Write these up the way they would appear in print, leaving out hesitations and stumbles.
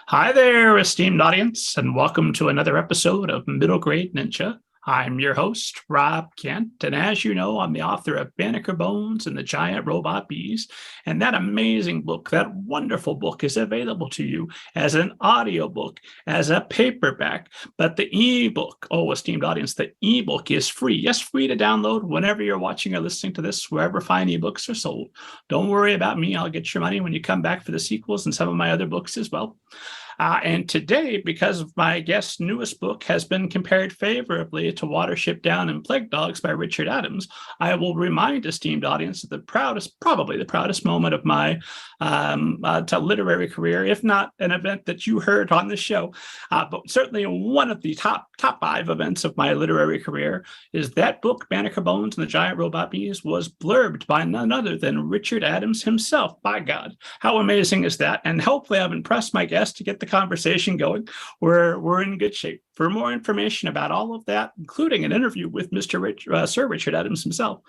Hi there, esteemed audience, and welcome to another episode of Middle Grade Ninja. I'm your host, Rob Kent, and as you know, I'm the author of Banneker Bones and the Giant Robot Bees. And that amazing book, that wonderful book, is available to you as an audiobook, as a paperback. But the ebook, oh, esteemed audience, the ebook is free. Yes, free to download whenever you're watching or listening to this, wherever fine ebooks are sold. Don't worry about me. I'll get your money when you come back for the sequels and some of my other books as well. And today, because my guest's newest book has been compared favorably to Watership Down and Plague Dogs by Richard Adams, I will remind esteemed audience of the proudest, probably the proudest moment of my literary career, if not an event that you heard on the show, but certainly one of the top five events of my literary career is that book, Banneker Bones and the Giant Robot Bees, was blurbed by none other than Richard Adams himself. By God, how amazing is that? And hopefully I've impressed my guest to get the conversation going. We're in good shape. For more information about all of that, including an interview with Sir Richard Adams himself,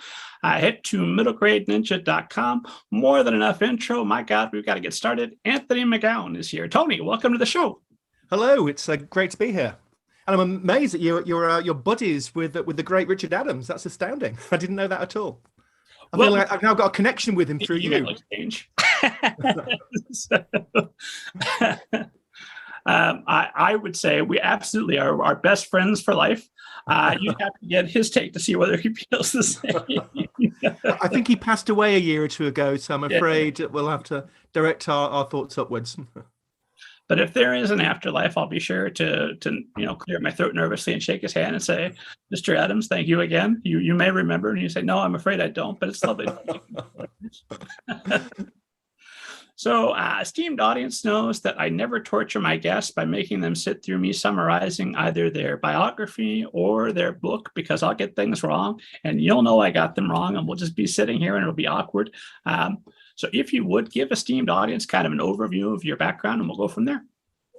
head to middlegradeninja.com. More than enough intro. My God, we've got to get started. Anthony McGowan is here. Tony, welcome to the show. Hello, it's great to be here. And I'm amazed that you're buddies with the great Richard Adams. That's astounding. I didn't know that at all. I feel like I've now got a connection with him through you. Exchange. I would say we absolutely are our best friends for life. You have to get his take to see whether he feels the same. I think he passed away a year or two ago, so I'm afraid we'll have to direct our thoughts upwards. But if there is an afterlife, I'll be sure to clear my throat nervously and shake his hand and say, Mr. Adams, thank you again. You may remember, and you say, no, I'm afraid I don't, but it's lovely. So, esteemed audience knows that I never torture my guests by making them sit through me summarizing either their biography or their book, because I'll get things wrong, and you'll know I got them wrong, and we'll just be sitting here and it'll be awkward. So if you would give esteemed audience kind of an overview of your background, and we'll go from there.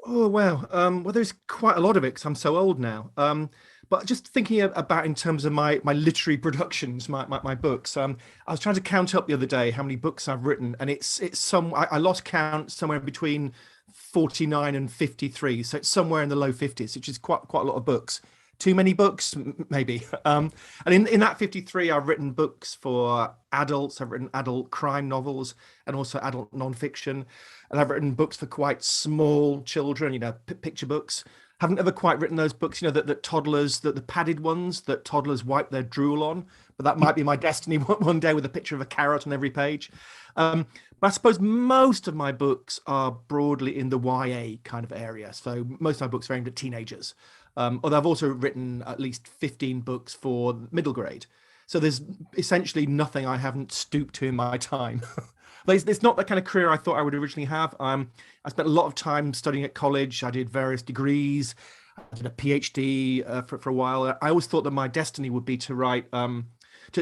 Oh, wow. Well, there's quite a lot of it because I'm so old now. But just thinking about in terms of my literary productions, my books, I was trying to count up the other day how many books I've written, and it's I lost count somewhere between 49 and 53. So it's somewhere in the low 50s, which is quite a lot of books. Too many books, maybe. And in that 53, I've written books for adults. I've written adult crime novels and also adult nonfiction. And I've written books for quite small children, picture books. Haven't ever quite written those books, that toddlers, the padded ones that toddlers wipe their drool on. But that might be my destiny one day, with a picture of a carrot on every page. But I suppose most of my books are broadly in the YA kind of area. So most of my books are aimed at teenagers. Although I've also written at least 15 books for middle grade. So there's essentially nothing I haven't stooped to in my time. It's not the kind of career I thought I would originally have. I spent a lot of time studying at college. I did various degrees. I did a PhD for a while. I always thought that my destiny would be to write, to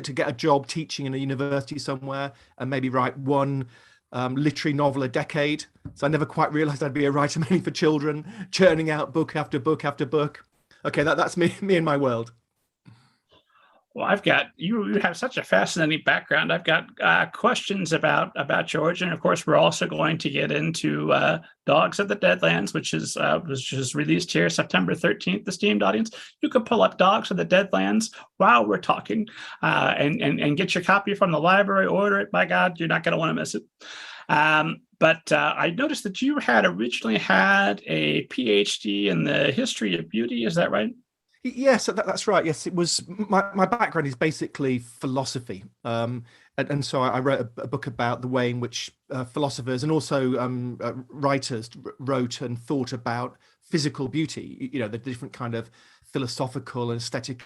get a job teaching in a university somewhere and maybe write one literary novel a decade. So I never quite realized I'd be a writer mainly for children, churning out book after book after book. Okay, that's me and my world. Well, you have such a fascinating background. I've got questions about your origin. Of course, we're also going to get into Dogs of the Deadlands, which was released here September 13th, esteemed audience. You can pull up Dogs of the Deadlands while we're talking and get your copy from the library, order it. By God, you're not going to want to miss it. But I noticed that you had originally had a PhD in the history of beauty. Is that right? Yes, that's right. Yes, it was. My background is basically philosophy. And so I wrote a book about the way in which philosophers and also writers wrote and thought about physical beauty, the different kind of philosophical and aesthetic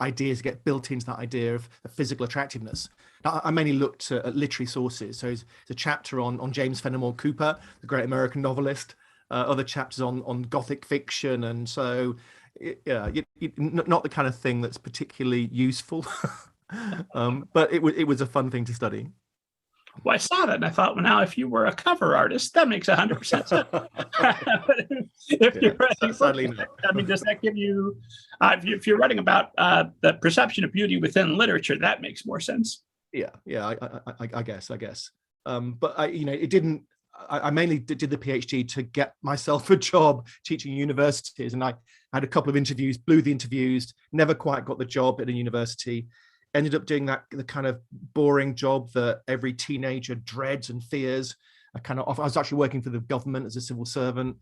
ideas get built into that idea of physical attractiveness. Now, I mainly looked at literary sources. So it's a chapter on James Fenimore Cooper, the great American novelist, other chapters on Gothic fiction. And so, not the kind of thing that's particularly useful, but it was a fun thing to study. Well, I saw that and I thought, well, now if you were a cover artist, that makes 100% sense. If you're writing, sadly not. I mean, does that give you, if you're writing about the perception of beauty within literature, that makes more sense. Yeah, I guess. But it didn't. I mainly did the PhD to get myself a job teaching universities, and I had a couple of interviews, blew the interviews, never quite got the job at a university. Ended up doing the kind of boring job that every teenager dreads and fears. I was actually working for the government as a civil servant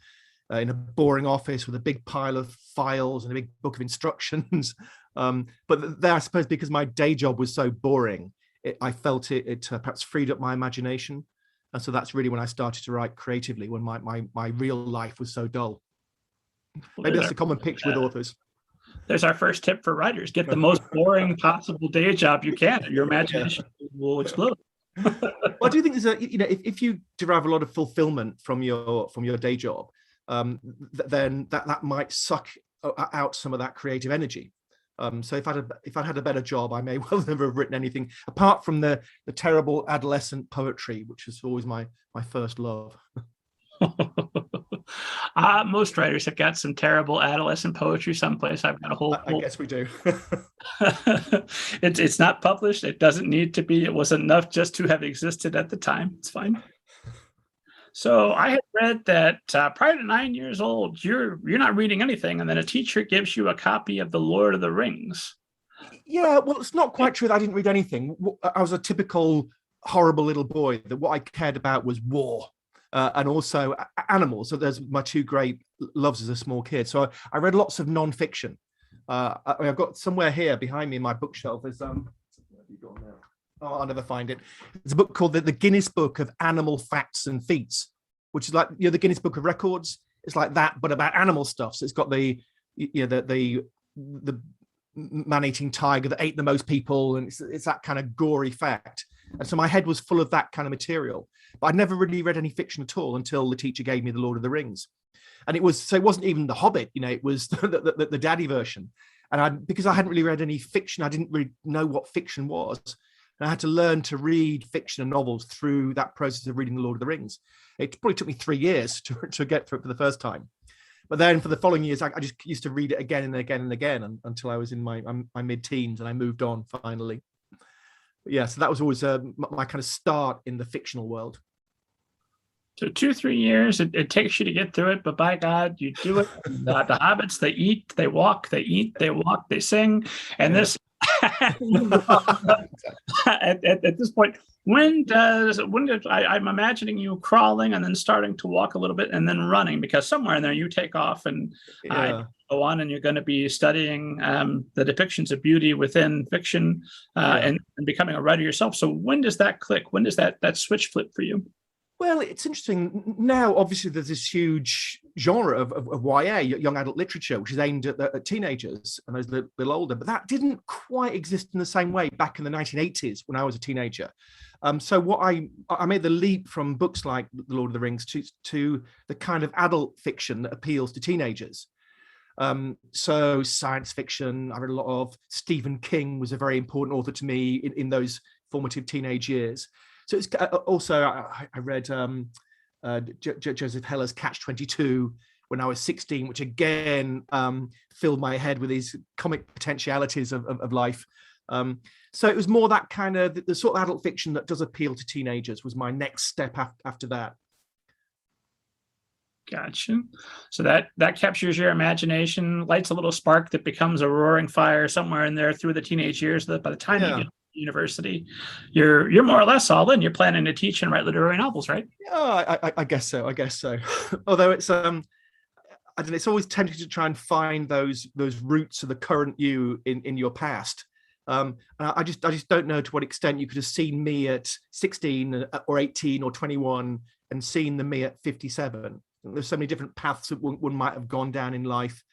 in a boring office with a big pile of files and a big book of instructions. But there, I suppose, because my day job was so boring, I felt it perhaps freed up my imagination. And so that's really when I started to write creatively, when my real life was so dull. Maybe that's a common picture with authors. There's our first tip for writers: get the most boring possible day job you can, and your imagination will explode. Well, I do think there's if you derive a lot of fulfillment from your day job, then that might suck out some of that creative energy. So if I'd had a better job, I may well never have written anything apart from the terrible adolescent poetry, which is always my first love. Most writers have got some terrible adolescent poetry someplace. I've got a whole. I guess we do. It's not published. It doesn't need to be. It was enough just to have existed at the time. It's fine. So I had read that prior to 9 years old, you're not reading anything, and then a teacher gives you a copy of The Lord of the Rings. Yeah, well, it's not quite true that I didn't read anything. I was a typical horrible little boy. That what I cared about was war. And also animals. So there's my two great loves as a small kid. So I read lots of non-fiction. I've got somewhere here behind me in my bookshelf. There's where have you gone now? Oh, I'll never find it. It's a book called the Guinness Book of Animal Facts and Feats, which is like the Guinness Book of Records. It's like that, but about animal stuff. So it's got the man-eating tiger that ate the most people, and it's that kind of gory fact. And so my head was full of that kind of material. But I'd never really read any fiction at all until the teacher gave me The Lord of the Rings. And it wasn't even The Hobbit, it was the daddy version. And because I hadn't really read any fiction, I didn't really know what fiction was. And I had to learn to read fiction and novels through that process of reading The Lord of the Rings. It probably took me 3 years to get through it for the first time. But then for the following years, I just used to read it again and again and again until I was in my mid-teens, and I moved on finally. But yeah, so that was always my kind of start in the fictional world. So 2-3 years, it takes you to get through it, but by God, you do it. The hobbits, they eat, they walk, they eat, they walk, they sing. And this, at this point, I'm imagining you crawling and then starting to walk a little bit and then running, because somewhere in there you take off and go on, and you're going to be studying the depictions of beauty within fiction and becoming a writer yourself. So when does that click? When does that switch flip for you? Well, it's interesting. Now, obviously, there's this huge genre of YA, young adult literature, which is aimed at teenagers and those a little older. But that didn't quite exist in the same way back in the 1980s when I was a teenager. So what I made the leap from books like The Lord of the Rings to the kind of adult fiction that appeals to teenagers. So science fiction, I read a lot of. Stephen King was a very important author to me in those formative teenage years. So it's also, I read Joseph Heller's Catch-22 when I was 16, which again filled my head with these comic potentialities of life. So it was more that kind of, the sort of adult fiction that does appeal to teenagers was my next step after that. Gotcha. So that captures your imagination, lights a little spark that becomes a roaring fire somewhere in there through the teenage years, that by the time you get to university, you're more or less all in. You're planning to teach and write literary novels, right? Yeah, I guess so. Although it's I don't know, it's always tempting to try and find those roots of the current you in your past. And I just don't know to what extent you could have seen me at 16 or 18 or 21 and seen the me at 57. There's so many different paths that one might have gone down in life.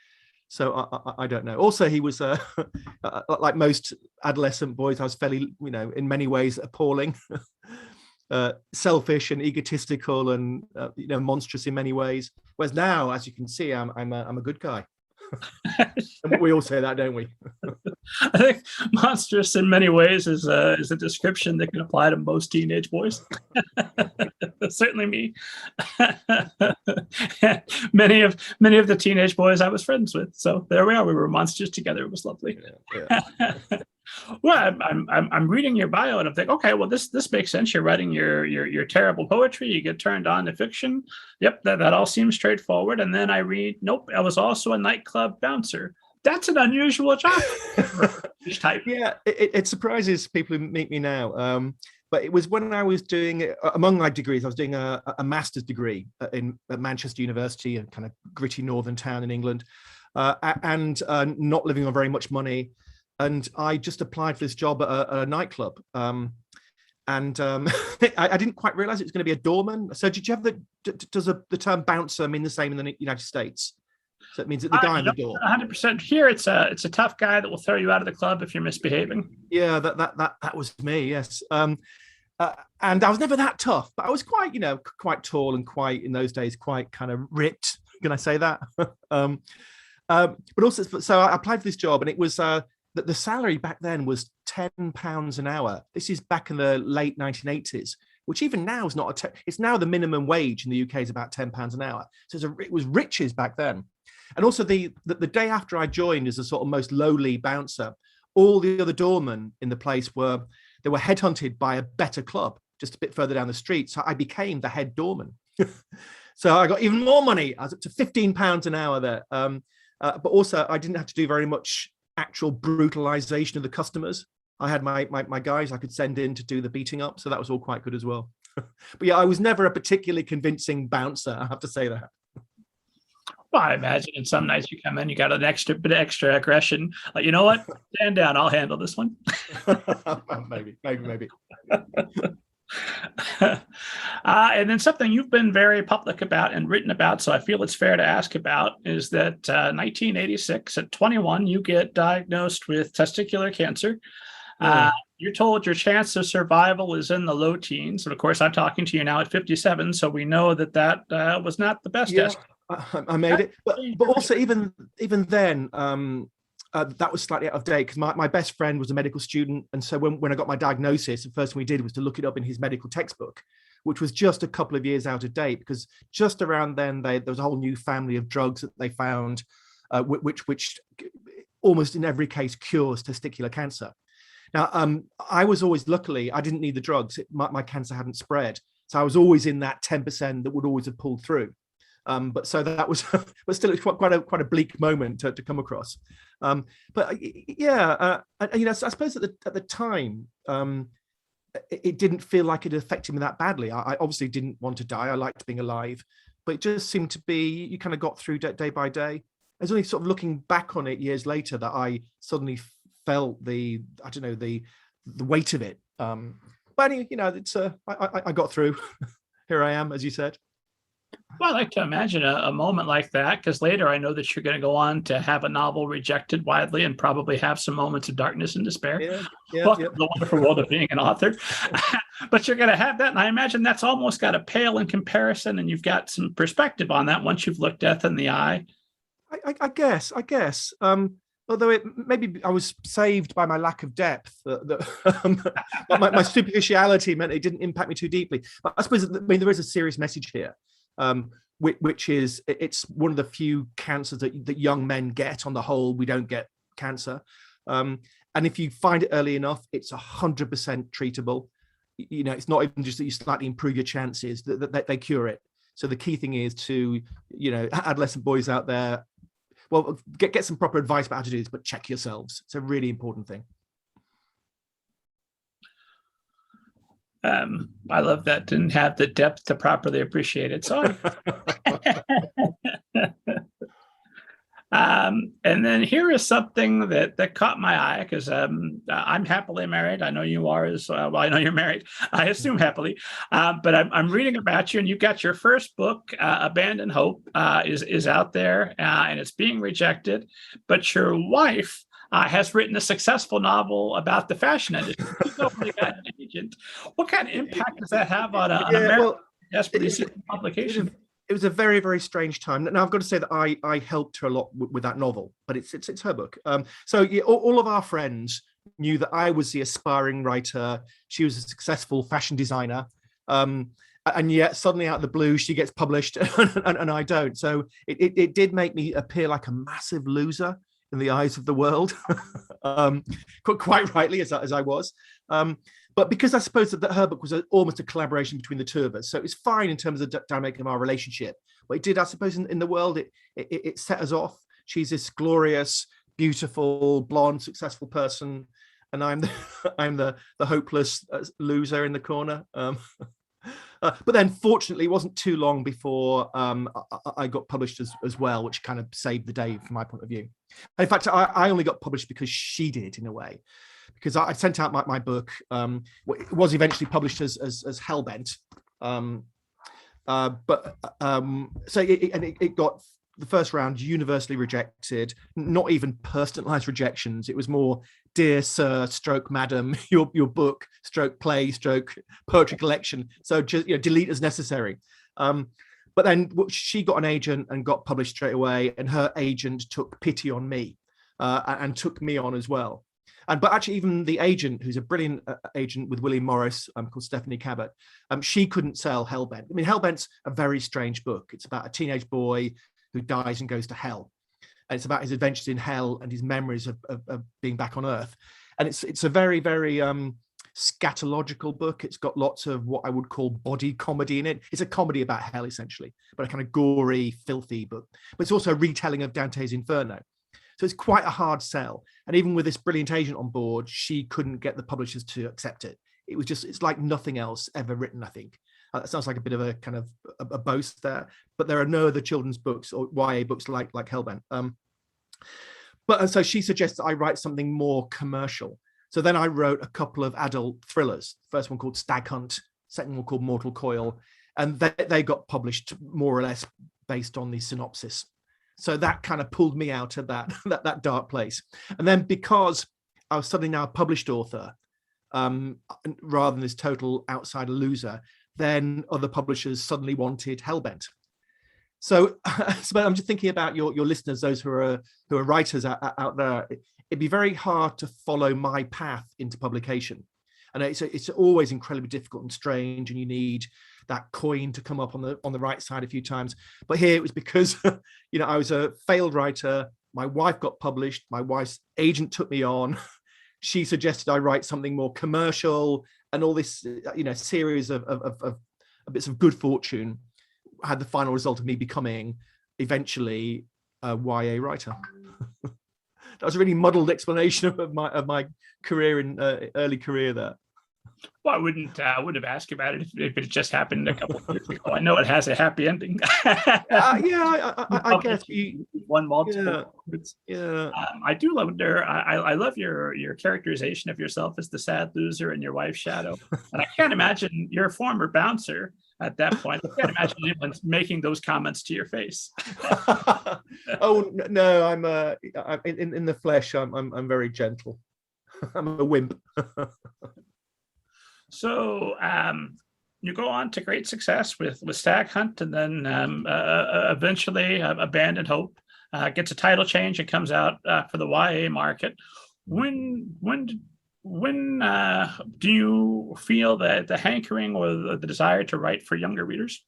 So I don't know. Also, he was like most adolescent boys, I was fairly, in many ways appalling, selfish and egotistical and monstrous in many ways. Whereas now, as you can see, I'm a good guy. And we all say that, don't we? I think monstrous in many ways is a description that can apply to most teenage boys. Certainly me. many of the teenage boys I was friends with. So there we are. We were monsters together. It was lovely. Yeah. Well, I'm reading your bio and I'm thinking, okay, well this makes sense. You're writing your terrible poetry. You get turned on to fiction. Yep, that all seems straightforward. And then I read, nope, I was also a nightclub bouncer. That's an unusual job for each type. Yeah, it surprises people who meet me now. But it was when I was doing, among my degrees, I was doing a master's degree at Manchester University, a kind of gritty northern town in England, and not living on very much money. And I just applied for this job at a nightclub. I didn't quite realize it was going to be a doorman. So did you have does the term bouncer mean the same in the United States? So it means that the guy on the door. 100% here. It's a tough guy that will throw you out of the club if you're misbehaving. Yeah, that was me. Yes. And I was never that tough, but I was quite tall and quite, in those days, quite kind of ripped. Can I say that? But also, so I applied for this job, and it was the salary back then was £10 an hour. This is back in the late 1980s, which even now is not it's now the minimum wage in the UK is about £10 an hour. So it was riches back then. And also the day after I joined as a sort of most lowly bouncer, all the other doormen in the place were headhunted by a better club just a bit further down the street. So I became the head doorman. So I got even more money. I was up to £15 an hour there. But also I didn't have to do very much actual brutalization of the customers. I had my guys I could send in to do the beating up. So that was all quite good as well. But yeah, I was never a particularly convincing bouncer, I have to say that. Well, I imagine in some nights you come in, you got an extra aggression. Like, you know what? Stand down. I'll handle this one. maybe. And then something you've been very public about and written about, so I feel it's fair to ask about, is that 1986, at 21, you get diagnosed with testicular cancer. You're told your chance of survival is in the low teens. And of course, I'm talking to you now at 57, so we know that was not the best estimate. I made it, but also even then, that was slightly out of date because my best friend was a medical student, and so when I got my diagnosis, the first thing we did was to look it up in his medical textbook, which was just a couple of years out of date because just around then there was a whole new family of drugs that they found, which almost in every case cures testicular cancer. Now, I was always, luckily, I didn't need the drugs. My cancer hadn't spread, so I was always in that 10% that would always have pulled through. But so that was, but still, it's quite a bleak moment to come across. But yeah, I suppose at the time, it didn't feel like it affected me that badly. I obviously didn't want to die. I liked being alive, but it just seemed to be, you kind of got through day by day. It's only sort of looking back on it years later that I suddenly felt the weight of it. But it's I got through. Here I am, as you said. Well, I like to imagine a moment like that, because later I know that you're going to go on to have a novel rejected widely and probably have some moments of darkness and despair. The wonderful world of being an author. But you're going to have that. And I imagine that's almost got a pale in comparison, and you've got some perspective on that once you've looked death in the eye. I guess. Although maybe I was saved by my lack of depth. My superficiality meant it didn't impact me too deeply. But I suppose, there is a serious message here. Which is, it's one of the few cancers that young men get. On the whole, we don't get cancer, and if you find it early enough, it's 100% treatable. It's not even just that you slightly improve your chances, that they cure it. So the key thing is to, adolescent boys out there, well, get some proper advice about how to do this, but check yourselves. It's a really important thing. I love that. Didn't have the depth to properly appreciate it. So, and then here is something that caught my eye, because I'm happily married. I know you are as well. I know you're married. I assume happily, but I'm reading about you, and you've got your first book, Abandon Hope, is out there, and it's being rejected. But your wife has written a successful novel about the fashion industry. She's already got an agent. What kind of impact does that have on a American desperately seeking publication? It was a very, very strange time. Now, I've got to say that I helped her a lot with that novel, but it's her book. So all of our friends knew that I was the aspiring writer. She was a successful fashion designer. And yet suddenly out of the blue, she gets published and I don't. So it did make me appear like a massive loser in the eyes of the world, quite rightly, as I was. But because I suppose that her book was almost a collaboration between the two of us, so it was fine in terms of the dynamic of our relationship. But it did, I suppose, in the world, it set us off. She's this glorious, beautiful, blonde, successful person, and I'm the hopeless loser in the corner. But then, fortunately, it wasn't too long before I got published as well, which kind of saved the day from my point of view. And in fact, I only got published because she did, in a way, because I sent out my book. It was eventually published as Hellbent, so it got the first round universally rejected, not even personalized rejections. It was more, dear sir, stroke madam, your book, stroke play, stroke poetry collection. So just delete as necessary. But then she got an agent and got published straight away, and her agent took pity on me and took me on as well. But actually, even the agent, who's a brilliant agent with William Morris, called Stephanie Cabot, she couldn't sell Hellbent. I mean, Hellbent's a very strange book. It's about a teenage boy who dies and goes to hell. And it's about his adventures in hell and his memories of being back on Earth. And it's a very, very scatological book. It's got lots of what I would call body comedy in it. It's a comedy about hell, essentially, but a kind of gory, filthy book. But it's also a retelling of Dante's Inferno. So it's quite a hard sell. And even with this brilliant agent on board, she couldn't get the publishers to accept it. It's like nothing else ever written, I think. That sounds like a bit of a kind of a boast there, but there are no other children's books or YA books like Hellbent. But so she suggests that I write something more commercial. So then I wrote a couple of adult thrillers. First one called Stag Hunt, second one called Mortal Coil, and they got published more or less based on the synopsis. So that kind of pulled me out of that dark place. And then because I was suddenly now a published author, rather than this total outsider loser, then other publishers suddenly wanted Hellbent. So I'm just thinking about your listeners, those who are writers out there. It'd be very hard to follow my path into publication, and it's always incredibly difficult and strange, and you need that coin to come up on the right side a few times. But here it was because I was a failed writer. My wife got published. My wife's agent took me on. She suggested I write something more commercial, and all this, series of bits of good fortune had the final result of me becoming eventually a YA writer. That was a really muddled explanation of my career in early career there. Well, I wouldn't have asked you about it if it just happened a couple of years ago. I know it has a happy ending. I guess you won multiple. Yeah. I do wonder. I love your characterization of yourself as the sad loser in your wife's shadow, and I can't imagine you're a former bouncer at that point. I can't imagine anyone making those comments to your face. Oh no, I'm in the flesh. I'm very gentle. I'm a wimp. So you go on to great success with Stag Hunt, and then eventually Abandoned Hope gets a title change and comes out for the YA market. When do you feel that the hankering or the desire to write for younger readers?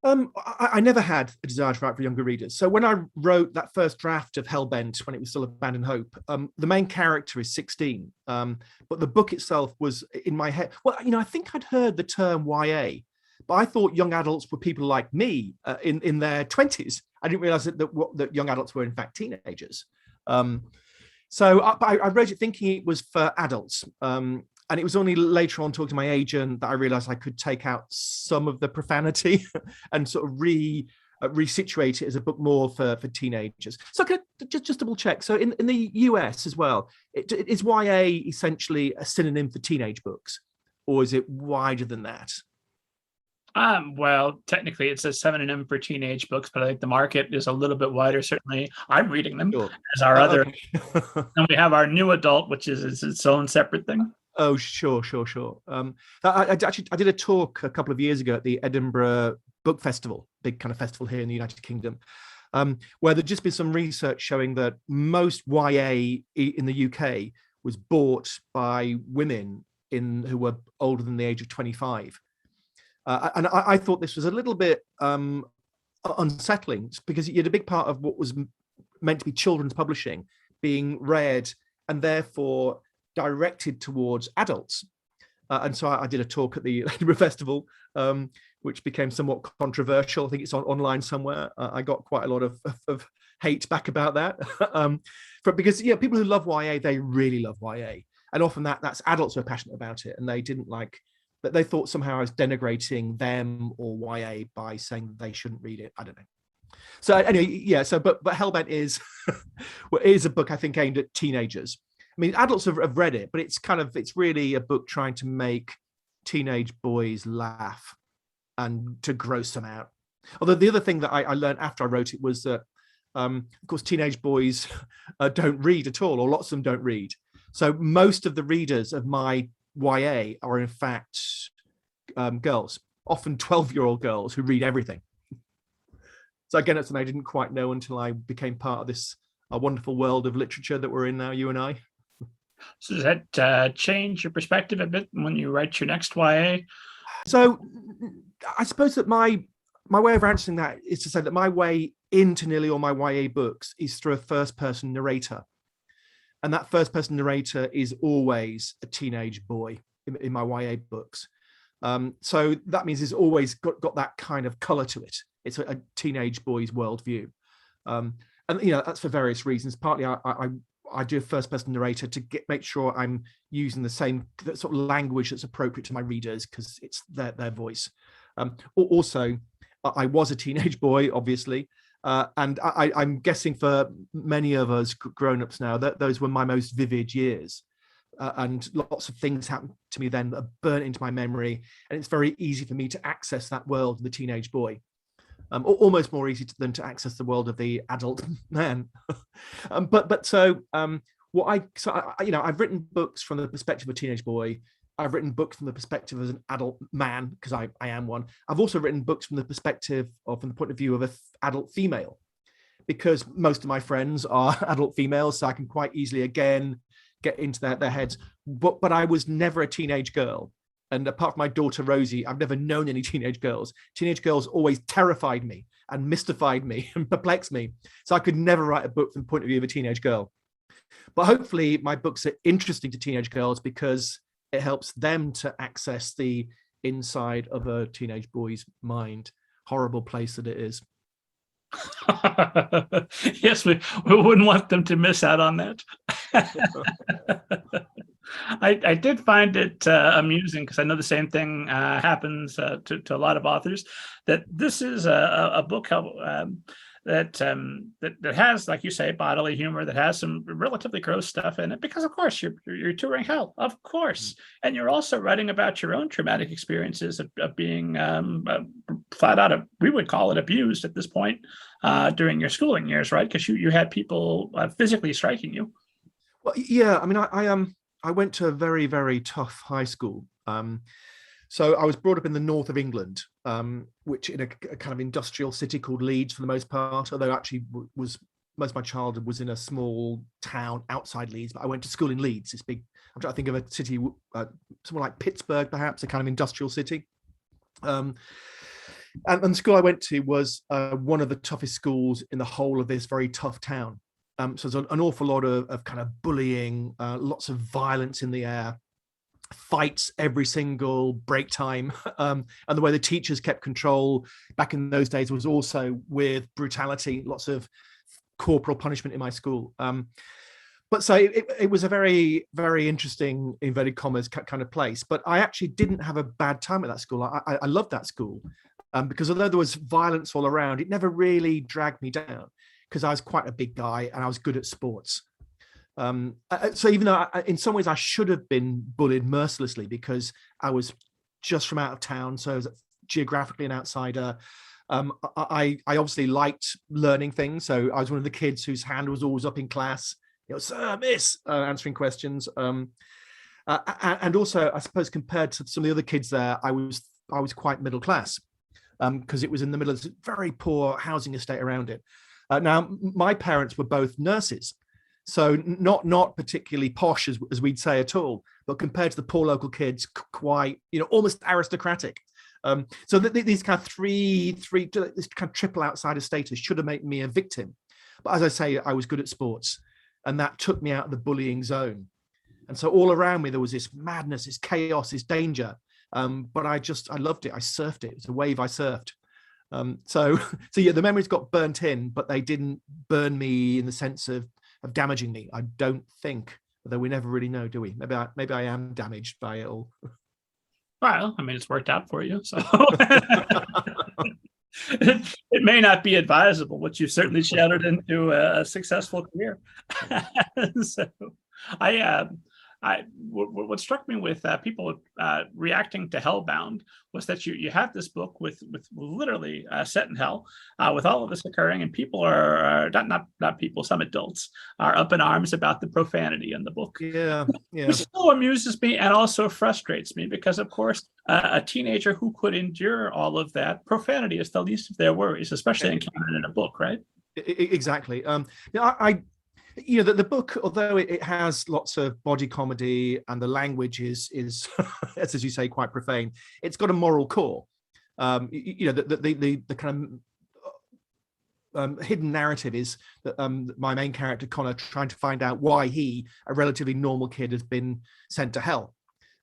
I never had a desire to write for younger readers. So when I wrote that first draft of Hellbent, when it was still Abandoned Hope, the main character is 16, but the book itself was in my head. Well, I think I'd heard the term YA, but I thought young adults were people like me in their 20s. I didn't realize that young adults were in fact teenagers. So I wrote it thinking it was for adults. And it was only later on talking to my agent that I realized I could take out some of the profanity and sort of resituate it as a book more for teenagers. So I could just double check. So in the US as well, is YA essentially a synonym for teenage books, or is it wider than that? Well, technically it's a synonym for teenage books, but I think the market is a little bit wider. Certainly I'm reading them as our other, okay. And we have our new adult, which is its own separate thing. Oh, sure. I did a talk a couple of years ago at the Edinburgh Book Festival, big kind of festival here in the United Kingdom, where there'd just been some research showing that most YA in the UK was bought by women who were older than the age of 25. And I thought this was a little bit unsettling, because you had a big part of what was meant to be children's publishing being read and therefore directed towards adults. And so I did a talk at the Edinburgh Festival, which became somewhat controversial. I think it's online somewhere. I got quite a lot of hate back about that. Because people who love YA, they really love YA. And often that's adults who are passionate about it. And they didn't like that. They thought somehow I was denigrating them or YA by saying they shouldn't read it. I don't know. So anyway, yeah. So, but Hellbent is a book I think aimed at teenagers. I mean, adults have read it, but it's really a book trying to make teenage boys laugh and to gross them out. Although the other thing that I learned after I wrote it was that, of course, teenage boys don't read at all, or lots of them don't read. So most of the readers of my YA are in fact girls, often 12-year-old girls who read everything. So again, that's something I didn't quite know until I became part of this wonderful world of literature that we're in now, you and I. So does that change your perspective a bit when you write your next YA? So I suppose that my way of answering that is to say that my way into nearly all my YA books is through a first-person narrator. And that first-person narrator is always a teenage boy in my YA books. So that means it's always got that kind of color to it. It's a teenage boy's worldview. And that's for various reasons. Partly I do a first-person narrator to make sure I'm using the same sort of language that's appropriate to my readers because it's their voice. Also, I was a teenage boy, obviously, and I'm guessing for many of us grown-ups now that those were my most vivid years, and lots of things happened to me then that are burnt into my memory, and it's very easy for me to access that world of the teenage boy. Almost more easy than to access the world of the adult man. I've written books from the perspective of a teenage boy. I've written books from the perspective as an adult man, because I am one. I've also written books from the perspective of, from the point of view of an adult female, because most of my friends are adult females, so I can quite easily, again, get into their heads. But I was never a teenage girl. And apart from my daughter, Rosie, I've never known any teenage girls. Teenage girls always terrified me and mystified me and perplexed me. So I could never write a book from the point of view of a teenage girl. But hopefully my books are interesting to teenage girls because it helps them to access the inside of a teenage boy's mind. Horrible place that it is. Yes, we wouldn't want them to miss out on that. I did find it amusing because I know the same thing happens to a lot of authors, that this is a book that has, like you say, bodily humor, that has some relatively gross stuff in it, because of course you're touring hell, of course, and you're also writing about your own traumatic experiences of being flat out, we would call it abused at this point during your schooling years, right? Because you had people physically striking you. Well, yeah, I mean, I went to a very, very tough high school. So I was brought up in the north of England, which in a kind of industrial city called Leeds for the most part, although actually most of my childhood was in a small town outside Leeds, but I went to school in Leeds, this big, I'm trying to think of a city, somewhere like Pittsburgh, perhaps, a kind of industrial city. And the school I went to was one of the toughest schools in the whole of this very tough town. So there's an awful lot of kind of bullying, lots of violence in the air, fights every single break time. And the way the teachers kept control back in those days was also with brutality, lots of corporal punishment in my school. But so it was a very, very interesting, inverted commas, kind of place. But I actually didn't have a bad time at that school. I loved that school because although there was violence all around, it never really dragged me down, because I was quite a big guy and I was good at sports. So even though in some ways I should have been bullied mercilessly because I was just from out of town, so I was geographically an outsider, I obviously liked learning things. So I was one of the kids whose hand was always up in class, sir, miss, answering questions. And also, I suppose, compared to some of the other kids there, I was quite middle class because it was in the middle of this very poor housing estate around it. Now, my parents were both nurses, so not particularly posh as we'd say at all, but compared to the poor local kids, quite, almost aristocratic. So these kind of three, this kind of triple outsider status should have made me a victim. But as I say, I was good at sports, and that took me out of the bullying zone. And so all around me, there was this madness, this chaos, this danger. But I loved it. I surfed it. It's a wave I surfed. So yeah, the memories got burnt in, but they didn't burn me in the sense of damaging me. I don't think, although we never really know, do we? Maybe I am damaged by it all. Well, I mean, it's worked out for you, so it may not be advisable, but you've certainly shattered into a successful career. So, what struck me with people reacting to Hellbound was that you have this book with literally set in hell, with all of this occurring, and people are not people, some adults are up in arms about the profanity in the book. Yeah. Which still amuses me and also frustrates me because, of course, a teenager who could endure all of that, profanity is the least of their worries, especially encountered in a book, right? Exactly. The book, although it has lots of body comedy and the language is as you say, quite profane, it's got a moral core. The kind of hidden narrative is that my main character Connor trying to find out why he, a relatively normal kid, has been sent to hell.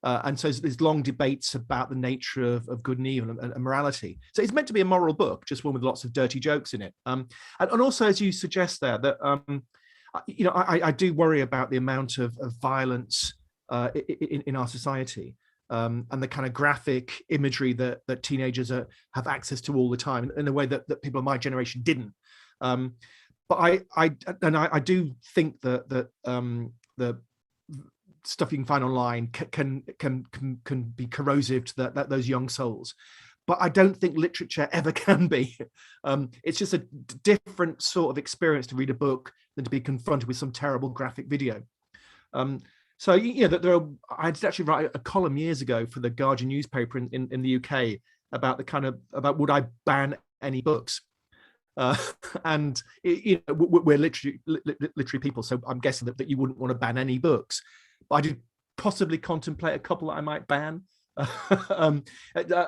And so there's long debates about the nature of good and evil and morality. So it's meant to be a moral book, just one with lots of dirty jokes in it. And also, as you suggest there, that I do worry about the amount of violence in our society, and the kind of graphic imagery that teenagers have access to all the time in a way that people of my generation didn't. But I do think that the stuff you can find online can be corrosive to those young souls. But I don't think literature ever can be. It's just a different sort of experience to read a book than to be confronted with some terrible graphic video. So I did actually write a column years ago for the Guardian newspaper in the UK about about would I ban any books? And we're literary people, so I'm guessing that you wouldn't want to ban any books. But I did possibly contemplate a couple that I might ban. I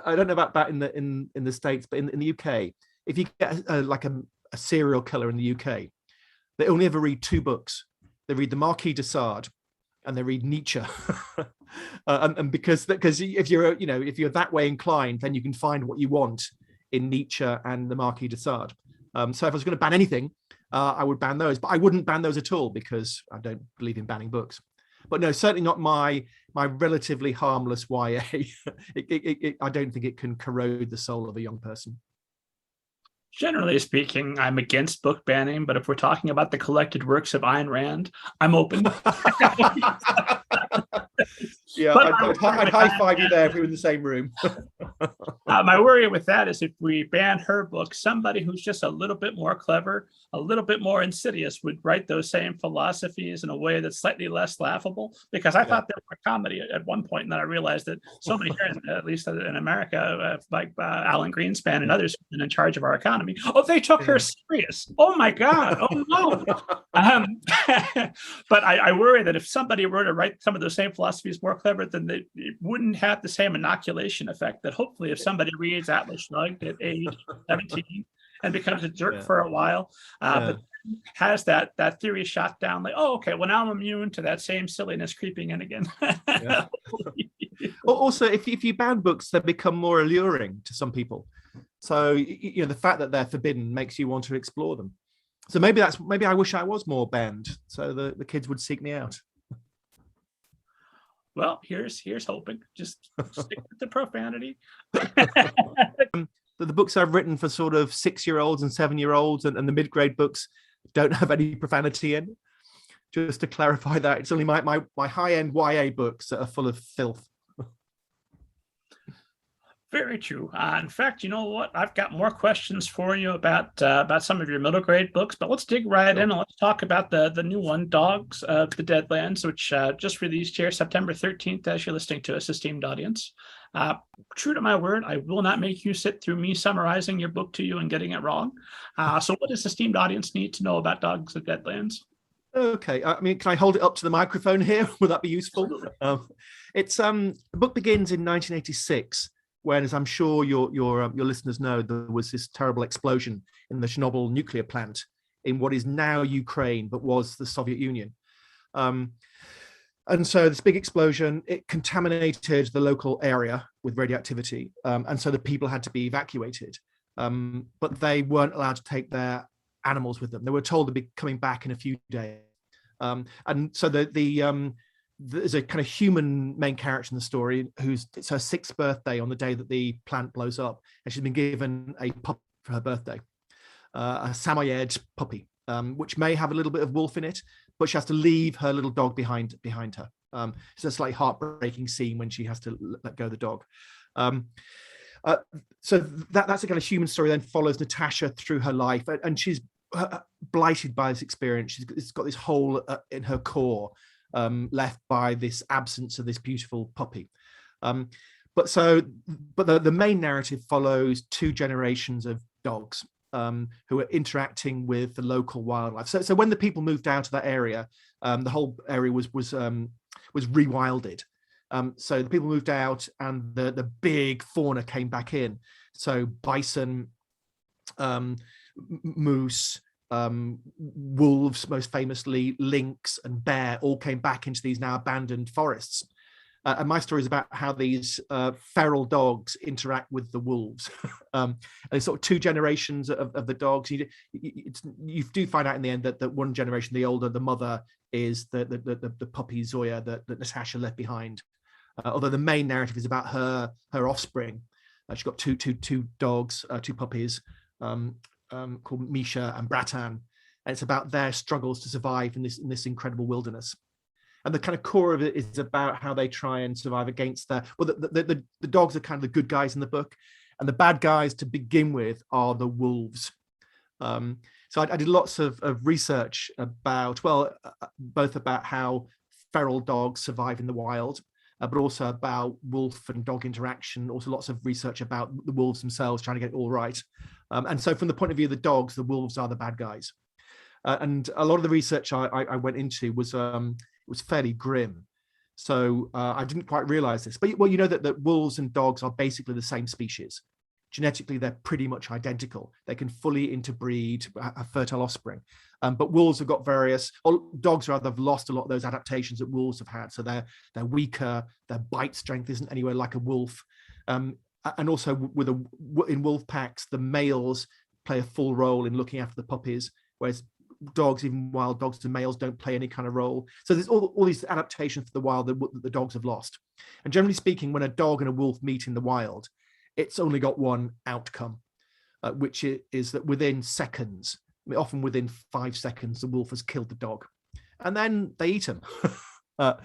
don't know about that in the States, but in the UK, if you get a serial killer in the UK, they only ever read two books. They read the Marquis de Sade and they read Nietzsche. And because if you're that way inclined, then you can find what you want in Nietzsche and the Marquis de Sade. So if I was going to ban anything, I would ban those, but I wouldn't ban those at all because I don't believe in banning books. But no, certainly not my relatively harmless YA. I don't think it can corrode the soul of a young person. Generally speaking, I'm against book banning, but if we're talking about the collected works of Ayn Rand, I'm open. Yeah, I'd high five you there if we were in the same room. My worry with that is if we ban her book, somebody who's just a little bit more clever, a little bit more insidious would write those same philosophies in a way that's slightly less laughable. Because I thought they were comedy at one point, and then I realized that so many years, at least in America, like Alan Greenspan and others who've been in charge of our economy, they took her serious. Oh my God! Oh no! But I worry that if somebody were to write some of those same philosophies more clever, then it wouldn't have the same inoculation effect that hopefully if somebody reads Atlas Shrugged at age 17 and becomes a jerk for a while, but has that theory shot down, like, okay, well now I'm immune to that same silliness creeping in again. Also, if you ban books, they become more alluring to some people. So the fact that they're forbidden makes you want to explore them. So maybe I wish I was more banned, so the kids would seek me out. Well, here's hoping. Just stick with the profanity. The books I've written for sort of 6-year-olds and 7-year-olds and the mid-grade books don't have any profanity in. Just to clarify that, it's only my high-end YA books that are full of filth. Very true. In fact, you know what? I've got more questions for you about some of your middle grade books, but let's dig right in and let's talk about the new one, Dogs of the Deadlands, which just released here September 13th, as you're listening to us, esteemed audience. True to my word, I will not make you sit through me summarizing your book to you and getting it wrong. So what does esteemed audience need to know about Dogs of the Deadlands? Okay, I mean, can I hold it up to the microphone here? Would that be useful? The book begins in 1986. When, as I'm sure your listeners know, there was this terrible explosion in the Chernobyl nuclear plant in what is now Ukraine, but was the Soviet Union. And so this big explosion, it contaminated the local area with radioactivity. And so the people had to be evacuated. But they weren't allowed to take their animals with them. They were told to be coming back in a few days. And so there's a kind of human main character in the story it's her 6th birthday on the day that the plant blows up. And she's been given a puppy for her birthday, a Samoyed puppy, which may have a little bit of wolf in it, but she has to leave her little dog behind her. It's a slightly heartbreaking scene when she has to let go of the dog. So that's a kind of human story. Then follows Natasha through her life, and she's blighted by this experience. She's got this hole in her core, left by this absence of this beautiful puppy. But the main narrative follows 2 generations of dogs who are interacting with the local wildlife. So when the people moved out of that area, the whole area was rewilded. So the people moved out, and the big fauna came back in. So bison, moose, wolves, most famously, lynx and bear all came back into these now abandoned forests. And my story is about how these feral dogs interact with the wolves. And it's sort of 2 generations of the dogs. You do find out in the end that one generation, the older, the mother is the puppy Zoya that Natasha left behind. Although the main narrative is about her offspring. She's got two dogs, 2 puppies called Misha and Bratan. And it's about their struggles to survive in this incredible wilderness. And the kind of core of it is about how they try and survive against the dogs are kind of the good guys in the book, and the bad guys to begin with are the wolves. So I did lots of research about, both about how feral dogs survive in the wild, but also about wolf and dog interaction. Also lots of research about the wolves themselves, trying to get it all right. And so from the point of view of the dogs, the wolves are the bad guys. And a lot of the research I went into was fairly grim. So I didn't quite realize this, but you know that wolves and dogs are basically the same species. Genetically, they're pretty much identical. They can fully interbreed, have fertile offspring. But wolves have got dogs rather have lost a lot of those adaptations that wolves have had. So they're weaker, their bite strength isn't anywhere like a wolf. And also in wolf packs, the males play a full role in looking after the puppies, whereas dogs, even wild dogs, the males don't play any kind of role. So there's all these adaptations for the wild that the dogs have lost. And generally speaking, when a dog and a wolf meet in the wild, it's only got one outcome, which is that within seconds, often within 5 seconds, the wolf has killed the dog, and then they eat him. And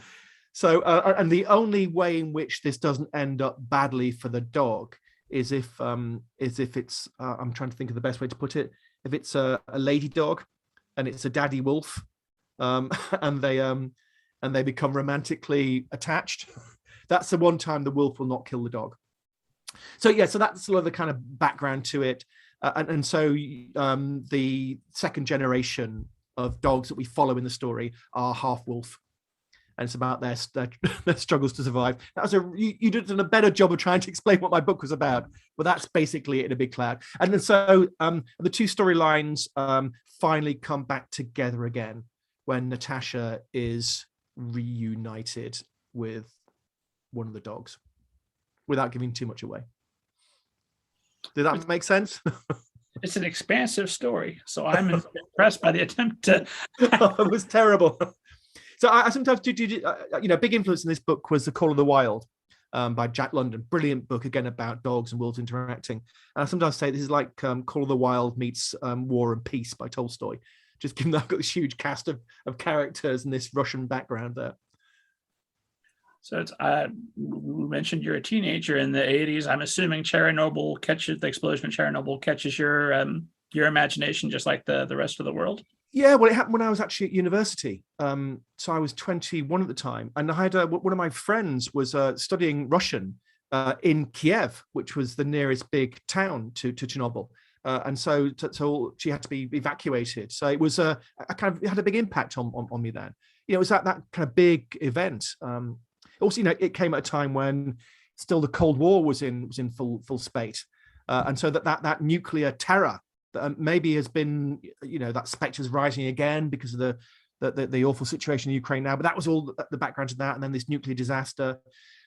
the only way in which this doesn't end up badly for the dog is if it's I'm trying to think of the best way to put it. If it's a lady dog and it's a daddy wolf, and they become romantically attached, that's the one time the wolf will not kill the dog. So that's sort of the kind of background to it. And so the 2nd generation of dogs that we follow in the story are half wolf, and it's about their struggles to survive. You did a better job of trying to explain what my book was about, but that's basically it in a big cloud. And then so the 2 storylines finally come back together again when Natasha is reunited with one of the dogs, without giving too much away. Did that make sense? It's an expansive story, so I'm impressed by the attempt to. It was terrible. So I sometimes do. Big influence in this book was The Call of the Wild by Jack London. Brilliant book, again, about dogs and wolves interacting. And I sometimes say this is like Call of the Wild meets War and Peace by Tolstoy. Just given that I've got this huge cast of characters and this Russian background there. So it's, we mentioned you're a teenager in the 80s. I'm assuming the explosion of Chernobyl catches your imagination just like the rest of the world. Yeah, well, it happened when I was actually at university. So I was 21 at the time, and I had one of my friends was studying Russian in Kiev, which was the nearest big town to Chernobyl. And so she had to be evacuated. So it was it had a big impact on me then. It was that kind of big event. Also, it came at a time when still the Cold War was in full spate, and so that nuclear terror that maybe has been, that specter's rising again because of the awful situation in Ukraine now. But that was all the background to that, and then this nuclear disaster.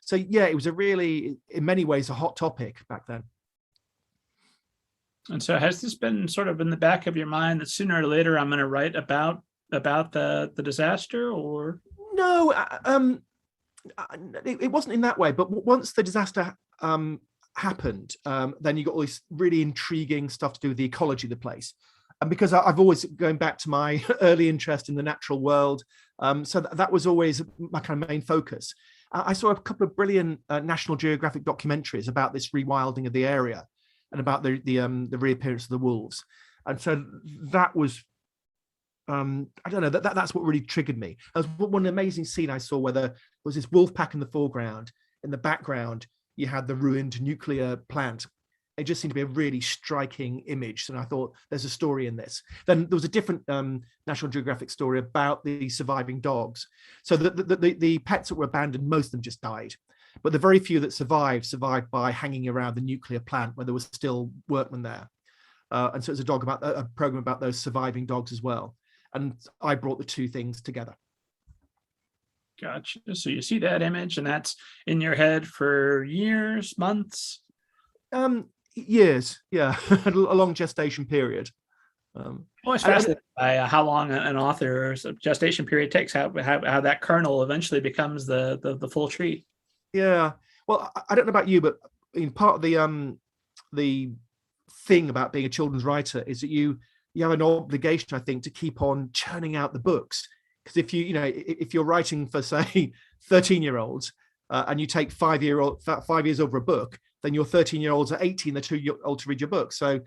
So yeah, it was a really, in many ways, a hot topic back then. And so has this been sort of in the back of your mind that sooner or later I'm going to write about the disaster? Or no, it wasn't in that way. But once the disaster happened, then you got all this really intriguing stuff to do with the ecology of the place. And because I've always going back to my early interest in the natural world, so that was always my kind of main focus. I saw a couple of brilliant National Geographic documentaries about this rewilding of the area and about the reappearance of the wolves. And so that was, I don't know, that's what really triggered me. There was one amazing scene I saw where there was this wolf pack in the foreground. In the background, you had the ruined nuclear plant. It just seemed to be a really striking image. And I thought, there's a story in this. Then there was a different National Geographic story about the surviving dogs. So the pets that were abandoned, most of them just died. But the very few that survived by hanging around the nuclear plant where there was still workmen there. And so it's a program about those surviving dogs as well. And I brought the two things together. Gotcha. So you see that image, and that's in your head for years, months? Years, yeah. A long gestation period. Always fascinated by how long an author's gestation period takes, how that kernel eventually becomes the full tree. Yeah. Well, I don't know about you, but part of the thing about being a children's writer is that you have an obligation, I think, to keep on churning out the books. Because if you're writing for, say, 13-year-olds and you take 5 years over a book, then your 13-year-olds are 18, they're too old to read your book. So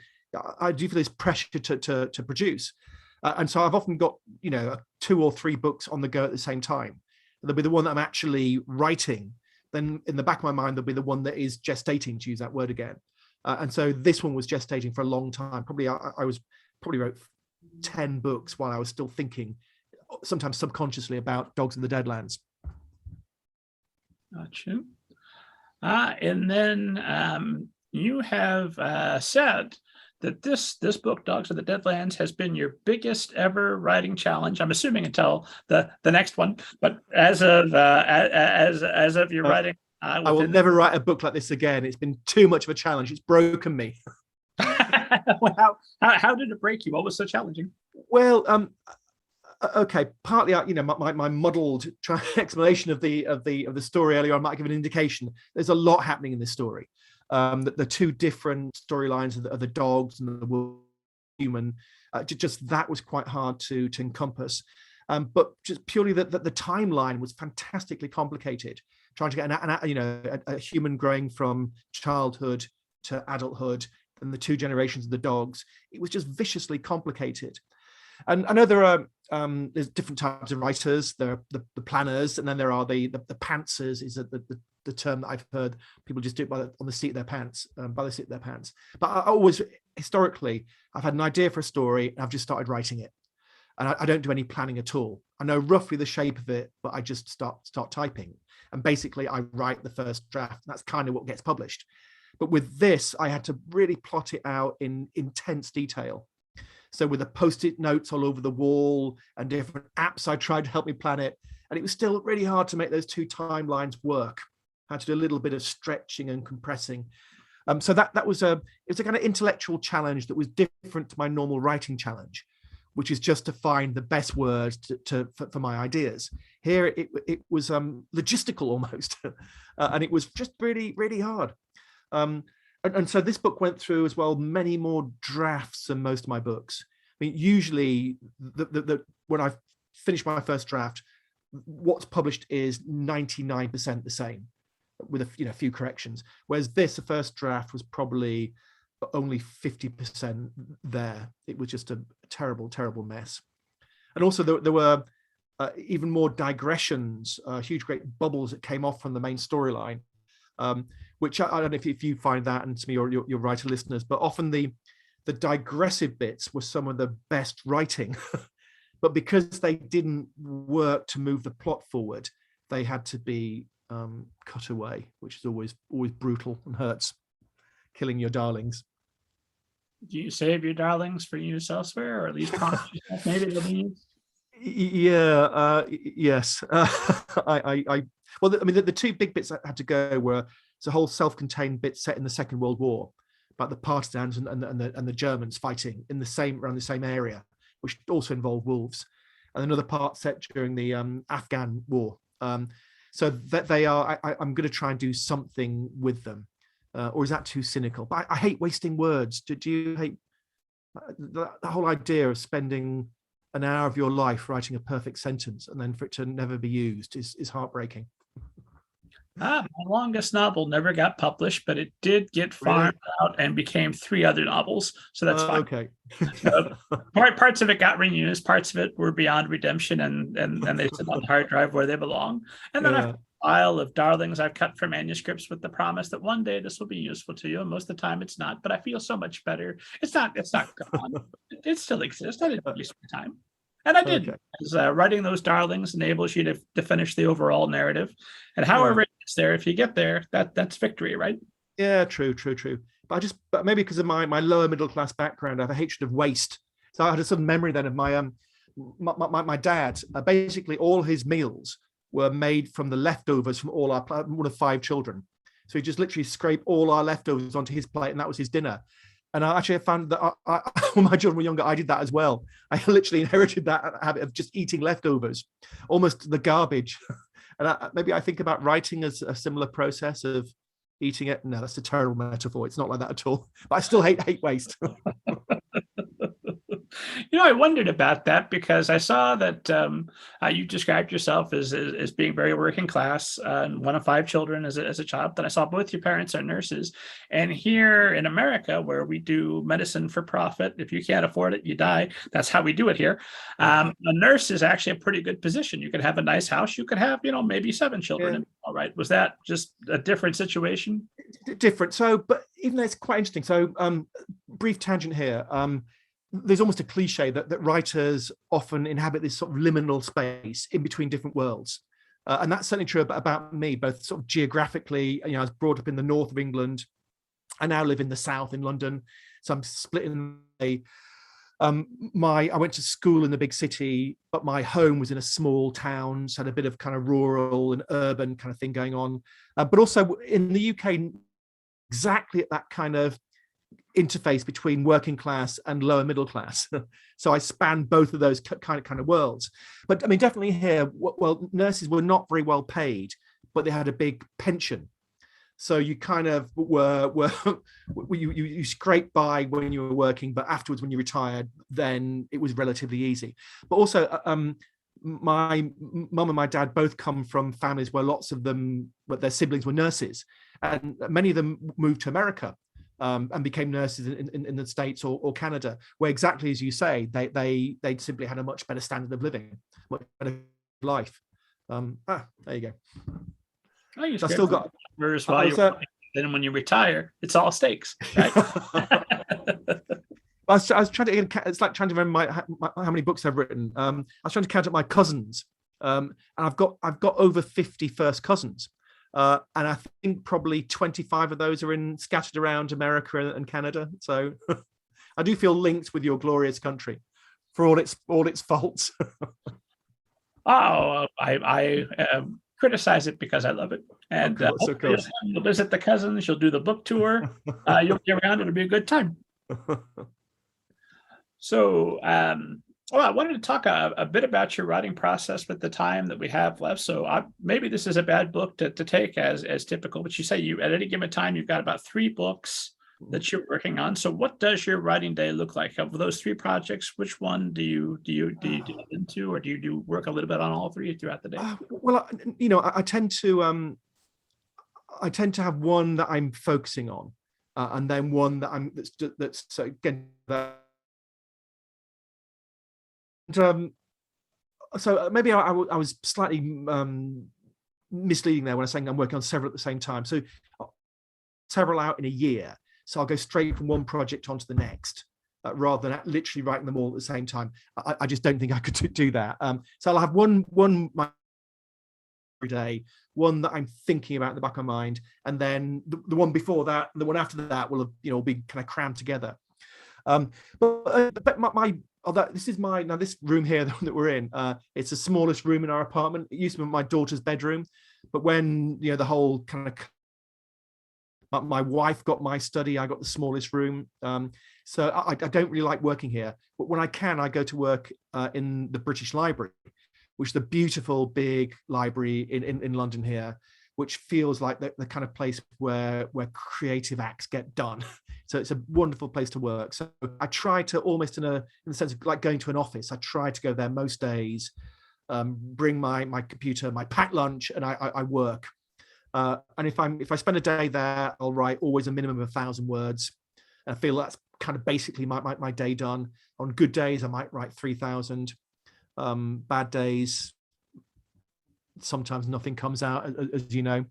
I do feel this pressure to produce. And so I've often got, 2 or 3 books on the go at the same time. There'll be the one that I'm actually writing. Then in the back of my mind, there'll be the one that is gestating, to use that word again. And so this one was gestating for a long time. I wrote 10 books while I was still thinking, sometimes subconsciously, about Dogs of the Deadlands. Gotcha. And then you have said that this book, Dogs of the Deadlands, has been your biggest ever writing challenge. I'm assuming until the next one, but as of your writing, I will never write a book like this again. It's been too much of a challenge. It's broken me. How did it break you? What was so challenging? Well, okay, partly, my muddled explanation of the story earlier on might give an indication. There's a lot happening in this story. The two different storylines of the dogs and the human, just that was quite hard to encompass. But just purely the timeline was fantastically complicated. Trying to get a human growing from childhood to adulthood, and the 2 generations of the dogs, it was just viciously complicated. And I know there's different types of writers. There are the planners, and then there are the pantsers, is the term that I've heard people just do it on the seat of their pants, by the seat of their pants. But I always, historically, I've had an idea for a story and I've just started writing it. And I don't do any planning at all. I know roughly the shape of it, but I just start typing. And basically I write the first draft. That's kind of what gets published. But with this, I had to really plot it out in intense detail. So with the post-it notes all over the wall and different apps I tried to help me plan it. And it was still really hard to make those 2 timelines work. I had to do a little bit of stretching and compressing. So it was a kind of intellectual challenge that was different to my normal writing challenge, which is just to find the best words for my ideas. Here, it was logistical almost, and it was just really, really hard. And so this book went through as well many more drafts than most of my books. I mean, usually when I finish my first draft, what's published is 99% the same, with a few corrections. Whereas the first draft was probably only 50% there. It was just a terrible, terrible mess. And also there were even more digressions, huge, great bubbles that came off from the main storyline, which I don't know if you find that, and to me or your writer listeners, but often the digressive bits were some of the best writing. But because they didn't work to move the plot forward, they had to be cut away, which is always brutal and hurts, killing your darlings. Do you save your darlings for use elsewhere, or at least promise yourself maybe they'll be used? Yes. Well, I mean, the two big bits that had to go were it's a whole self-contained bit set in the Second World War about the partisans and the Germans fighting in around the same area, which also involved wolves, and another part set during the Afghan war. So that I'm going to try and do something with them, or is that too cynical? But I hate wasting words. Do you hate the whole idea of spending an hour of your life writing a perfect sentence and then for it to never be used is heartbreaking? My longest novel never got published, but it did get farmed out and became 3 other novels. So that's fine. Okay. Parts of it got reused, parts of it were beyond redemption, and they sit on the hard drive where they belong. And then I've got a pile of darlings I've cut from manuscripts with the promise that one day this will be useful to you. And most of the time it's not, but I feel so much better. It's not gone. It still exists. I didn't waste my time. And I did. Okay. Writing those darlings enables you to finish the overall narrative. And however it gets there, if you get there, that's victory, right? Yeah, true. But maybe because of my lower middle class background, I have a hatred of waste. So I had a sudden memory then of my dad. Basically, all his meals were made from the leftovers from all one of 5 children. So he just literally scraped all our leftovers onto his plate, and that was his dinner. And I actually found that when my children were younger, I did that as well. I literally inherited that habit of just eating leftovers, almost the garbage. And maybe I think about writing as a similar process of eating it. No, that's a terrible metaphor. It's not like that at all. But I still hate waste. I wondered about that because I saw that you described yourself as being very working class, one of 5 children as a child. Then I saw both your parents are nurses. And here in America, where we do medicine for profit, if you can't afford it, you die. That's how we do it here. A nurse is actually a pretty good position. You could have a nice house. You could have, maybe 7 children. Yeah. All right. Was that just a different situation? Different. So, but even though it's quite interesting. So, brief tangent here. There's almost a cliche that writers often inhabit this sort of liminal space in between different worlds. And that's certainly true about me, both sort of geographically. I was brought up in the north of England. I now live in the south in London. So I'm split in I went to school in the big city, but my home was in a small town. So had a bit of kind of rural and urban kind of thing going on. But also in the UK, exactly at that kind of interface between working class and lower middle class. So I span both of those kind of worlds. But I mean, definitely here, well, nurses were not very well paid, but they had a big pension. So you kind of you scraped by when you were working, but afterwards when you retired, then it was relatively easy. But also my mum and my dad both come from families where lots of them, but their siblings were nurses, and many of them moved to America. And became nurses in the States or Canada, where exactly as you say, they simply had a much better standard of living, much better life. There you go. I still got. Then when you retire, it's all stakes, right? I was trying to. It's like trying to remember how many books I've written. I was trying to count up my cousins, and I've got over 50 first cousins. And I think probably 25 of those are scattered around America and Canada. So I do feel linked with your glorious country for all its faults. I criticize it because I love it. And of course. You'll visit the cousins, you'll do the book tour, you'll be around, it'll be a good time. So, I wanted to talk a bit about your writing process with the time that we have left. So maybe this is a bad book to take as typical, but you say at any given time, you've got about 3 books that you're working on. So what does your writing day look like? Of those 3 projects, which one do you get into, or do you work a little bit on all 3 throughout the day? Well, I tend to have one that I'm focusing on, and then one that that's again that. So maybe I was slightly misleading there when I was saying I'm working on several at the same time. So several out in a year. So I'll go straight from one project onto the next, rather than literally writing them all at the same time. I just don't think I could do that. So I'll have one every day, one that I'm thinking about in the back of my mind, and then the one before that, and the one after that will have, be kind of crammed together. But this room here that we're in, it's the smallest room in our apartment. It used to be my daughter's bedroom, but when the whole kind of my wife got my study, I got the smallest room. So I don't really like working here, but when I can, I go to work in the British Library, which is the beautiful big library in London here, which feels like the kind of place where creative acts get done. So it's a wonderful place to work. So I try to almost in the sense of like going to an office, I try to go there most days, bring my computer, my packed lunch, and I work. And if I spend a day there, I'll write always a minimum of 1,000 words. And I feel that's kind of basically my day done. On good days, I might write 3,000. Bad days, sometimes nothing comes out, as you know.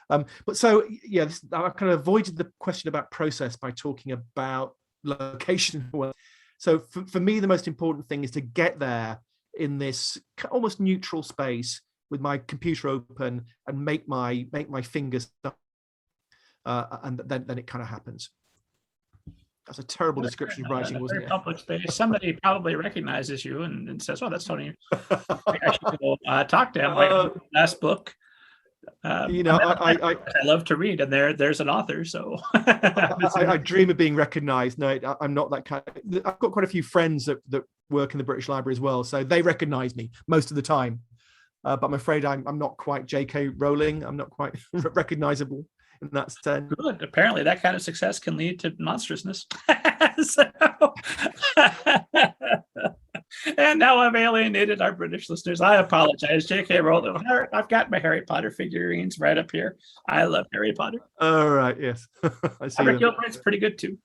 But so, yeah, I kind of avoided the question about process by talking about location. So for me, the most important thing is to get there in this almost neutral space with my computer open and make my fingers up, and then it kind of happans. That's a terrible description of writing, wasn't it? Public space. Somebody probably recognizes you and says, "Oh, that's Tony." I should go talk to him. Last book. I love to read, and there's an author. So I dream of being recognized. No, I'm not that kind. I've got quite a few friends that work in the British Library as well, so they recognize me most of the time. But I'm afraid I'm not quite J.K. Rowling. I'm not quite recognizable in that sense. Good. Apparently, that kind of success can lead to monstrousness. So, and now I've alienated our British listeners. I apologize, J.K. Rowling. I've got my Harry Potter figurines right up here. I love Harry Potter. All right. Yes. I see. Robert Gilbright's pretty good too.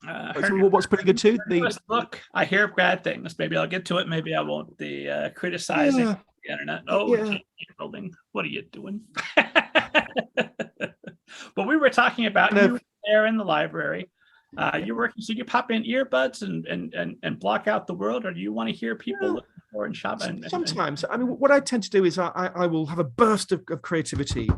What's pretty good too? The book. I hear bad things. Maybe I'll get to it. Maybe I won't. The criticizing the internet. Oh, yeah. J.K. Rowling, what are you doing? But we were talking about you there in the library. You're working, so you pop in earbuds and block out the world, or do you want to hear people looking for and shop? Sometimes, I mean, what I tend to do is I will have a burst of creativity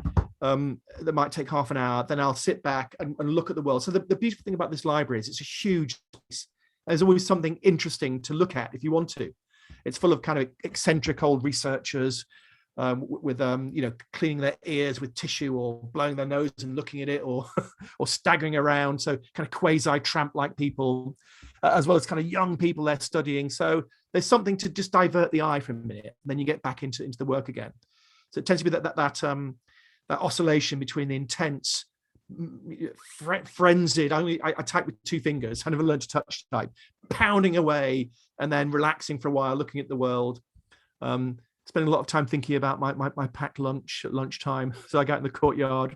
that might take half an hour. Then I'll sit back and look at the world. So the beautiful thing about this library is it's a huge space. There's always something interesting to look at if you want to. It's full of kind of eccentric old researchers with cleaning their ears with tissue or blowing their nose and looking at it, or staggering around. So kind of quasi tramp like people, as well as kind of young people they're studying. So there's something to just divert the eye for a minute, and then you get back into the work again. So it tends to be that oscillation between the intense, frenzied. I type with 2 fingers. I never learned to touch type, pounding away, and then relaxing for a while, looking at the world. Spending a lot of time thinking about my packed lunch at lunchtime. So I go out in the courtyard,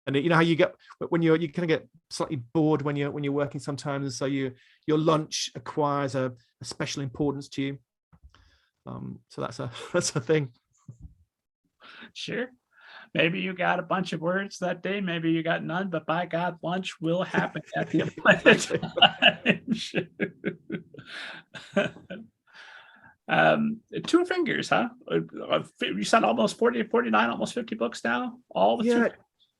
and you know how you get when you kind of get slightly bored when you're working sometimes. So your lunch acquires a special importance to you. So that's a thing. Sure. Maybe you got a bunch of words that day. Maybe you got none. But by God, lunch will happen at the appointed time. 2 fingers, huh? You said almost 40, 49, almost 50 books now. All the 2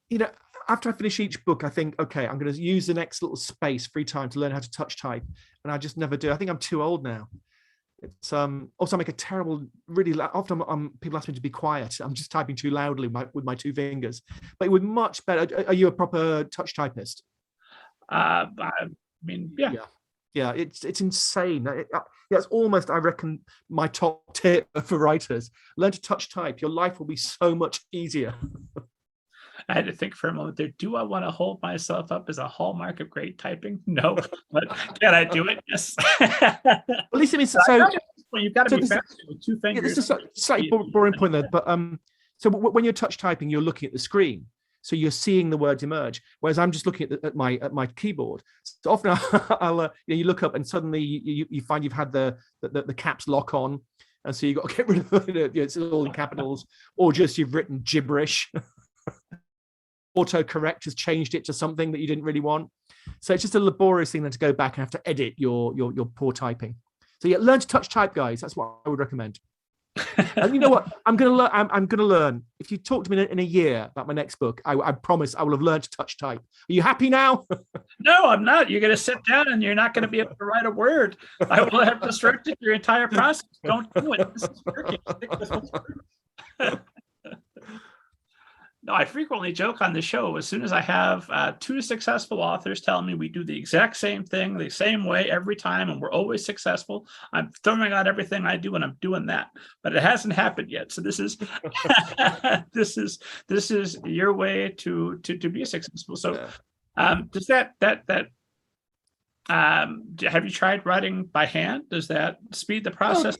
fingers. After I finish each book, I think, okay, I'm going to use the next little space, free time, to learn how to touch type, and I just never do. I think I'm too old now. It's also I make a terrible, really often people ask me to be quiet. I'm just typing too loudly with my 2 fingers. But it would much better. Are you a proper touch typist? I mean, yeah. Yeah, it's insane. It's almost, I reckon, my top tip for writers. Learn to touch type. Your life will be so much easier. I had to think for a moment there. Do I want to hold myself up as a hallmark of great typing? No. But can I do it? Yes. At least it means so. You've got to be faster with 2 fingers. Yeah, this is a slightly boring point there, but so when you're touch typing, you're looking at the screen. So you're seeing the words emerge, whereas I'm just looking at my keyboard. So often I'll you look up and suddenly you find you've had the caps lock on, and so you've got to get rid of it. It's all in capitals, or just you've written gibberish. Autocorrect has changed it to something that you didn't really want. So it's just a laborious thing then to go back and have to edit your poor typing. So yeah, learn to touch type, guys. That's what I would recommend. And you know what? I'm gonna learn. I'm gonna learn. If you talk to me in a year about my next book, I promise I will have learned to touch type. Are you happy now? No, I'm not. You're going to sit down and you're not going to be able to write a word. I will have disrupted your entire process. Don't do it. This is working. Stick with what's working. No, I frequently joke on the show. As soon as I have two successful authors telling me we do the exact same thing, the same way every time, and we're always successful, I'm throwing out everything I do and I'm doing that. But it hasn't happened yet. So this is this is your way to be successful. So does that have you tried writing by hand? Does that speed the process?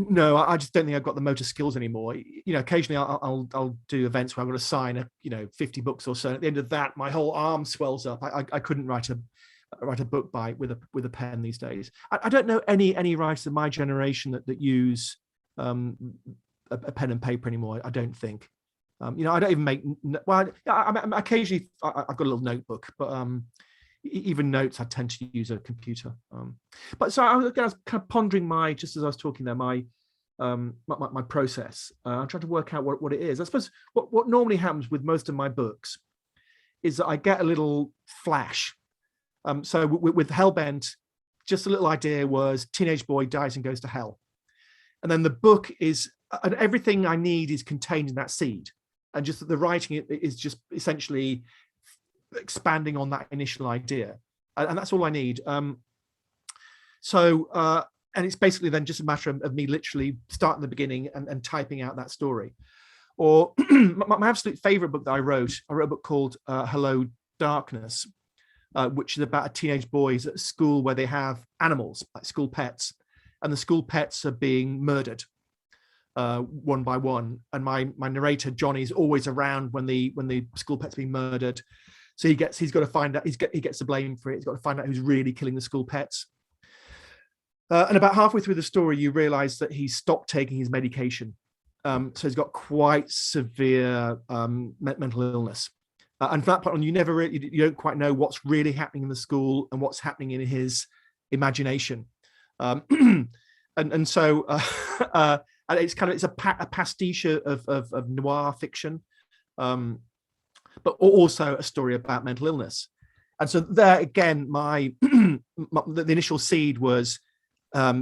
No, I just don't think I've got the motor skills anymore. Occasionally I'll do events where I've got to sign 50 books or so. At the end of that, my whole arm swells up. I couldn't write a book with a pen these days. I don't know any writers of my generation that use a pen and paper anymore. I don't think. I don't even make. Well, occasionally I've got a little notebook, but even notes I tend to use a computer. But so I was kind of pondering just as I was talking there, my process. I'm trying to work out what it is. I suppose what normally happens with most of my books is that I get a little flash. So with Hellbent, just a little idea was teenage boy dies and goes to hell. And then the book and everything I need is contained in that seed. And just the writing is just essentially expanding on that initial idea, and that's all I need. And it's basically then just a matter of me literally starting the beginning and typing out that story. Or my absolute favorite book that I wrote a book called Hello Darkness, which is about a teenage boys at school where they have animals, like school pets, and the school pets are being murdered one by one. And my narrator Johnny is always around when the school pet's being murdered. So he's got to find out, he gets the blame for it. He's got to find out who's really killing the school pets. And about halfway through the story, you realize that he's stopped taking his medication. So he's got quite severe mental illness. And from that point on, you don't quite know what's really happening in the school and what's happening in his imagination. And so and it's a pastiche of noir fiction. But also a story about mental illness. And so there again, the initial seed was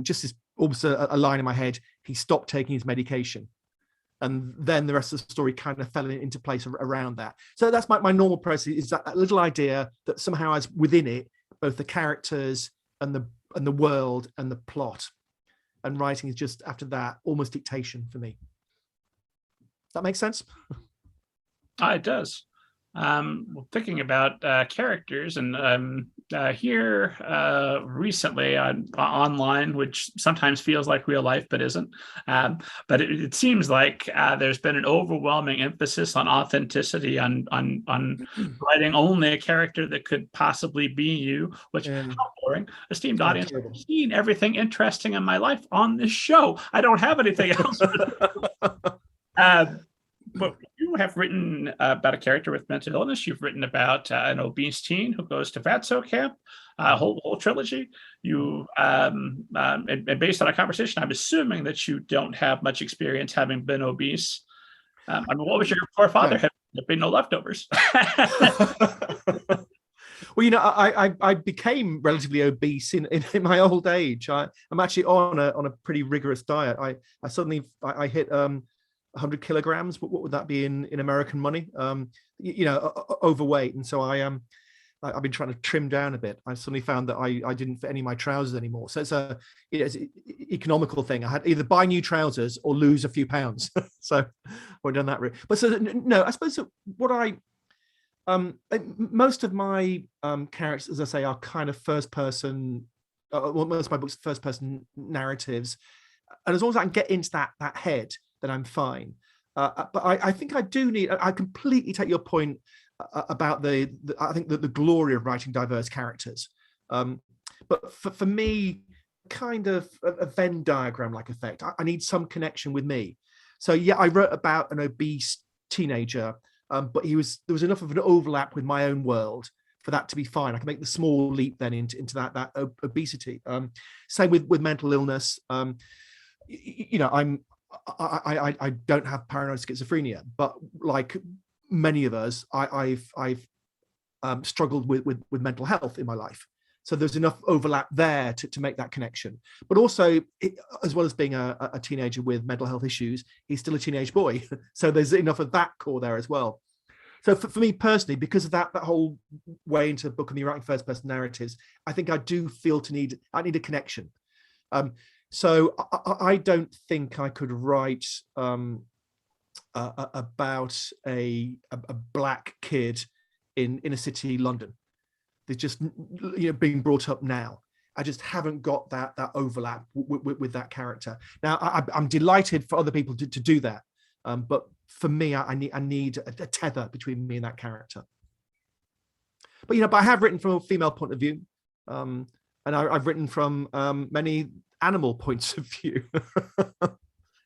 just this, almost a line in my head. He stopped taking his medication. And then the rest of the story kind of fell into place around that. So that's my normal process, is that little idea that somehow has within it both the characters and the world and the plot. And writing is just, after that, almost dictation for me. Does that make sense? It does. Thinking about characters, and here recently online, which sometimes feels like real life but isn't, but it seems like there's been an overwhelming emphasis on authenticity, on writing only a character that could possibly be you, which how boring. Esteemed audience, I've seen everything interesting in my life on this show. I don't have anything else. But you have written about a character with mental illness. You've written about an obese teen who goes to Fatso camp, a whole trilogy. You and based on a conversation, I'm assuming that you don't have much experience having been obese. I mean, what was your poor father? Have there been no leftovers? Well, I became relatively obese in my old age. I'm actually on a pretty rigorous diet. I suddenly hit 100 kilograms. What would that be in American money? Overweight. And so I've been trying to trim down a bit. I suddenly found that I didn't fit any of my trousers anymore. So it's an economical thing. I had either buy new trousers or lose a few pounds. So I've done that route. But so no, I suppose what most of my characters, as I say, are kind of first person. Most of my books, first person narratives. And as long as I can get into that head, then I'm fine. But I think I do need. I completely take your point about I think that the glory of writing diverse characters. But for me, kind of a Venn diagram like effect. I need some connection with me. So yeah, I wrote about an obese teenager, but there was enough of an overlap with my own world for that to be fine. I can make the small leap then into that obesity. Same with mental illness. I don't have paranoid schizophrenia, but like many of us, I've struggled with mental health in my life. So there's enough overlap there to make that connection. But also, as well as being a teenager with mental health issues, he's still a teenage boy. So there's enough of that core there as well. So for me personally, because of that whole way into the book and me writing first person narratives, I think I do feel I need a connection. So I don't think I could write about a black kid in inner city London. They're just being brought up now. I just haven't got that overlap with that character. Now I'm delighted for other people to do that, but for me, I need a tether between me and that character. But I have written from a female point of view, and I've written from many animal points of view.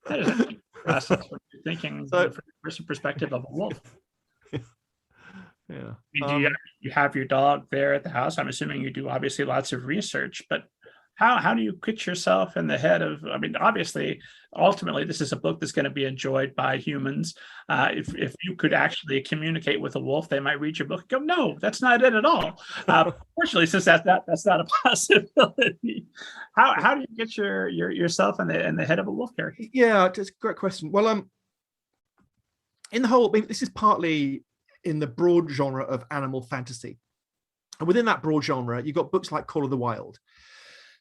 That is a process when you're thinking from the first perspective of a wolf. Yeah. Do you have your dog there at the house? I'm assuming you do obviously lots of research, but how do you put yourself in the head of, obviously, ultimately, this is a book that's going to be enjoyed by humans. If you could actually communicate with a wolf, they might read your book and go, no, that's not it at all. Fortunately, since that's not a possibility, how do you get yourself in the head of a wolf character? Yeah, it's a great question. Well, this is partly in the broad genre of animal fantasy. And within that broad genre, you've got books like Call of the Wild,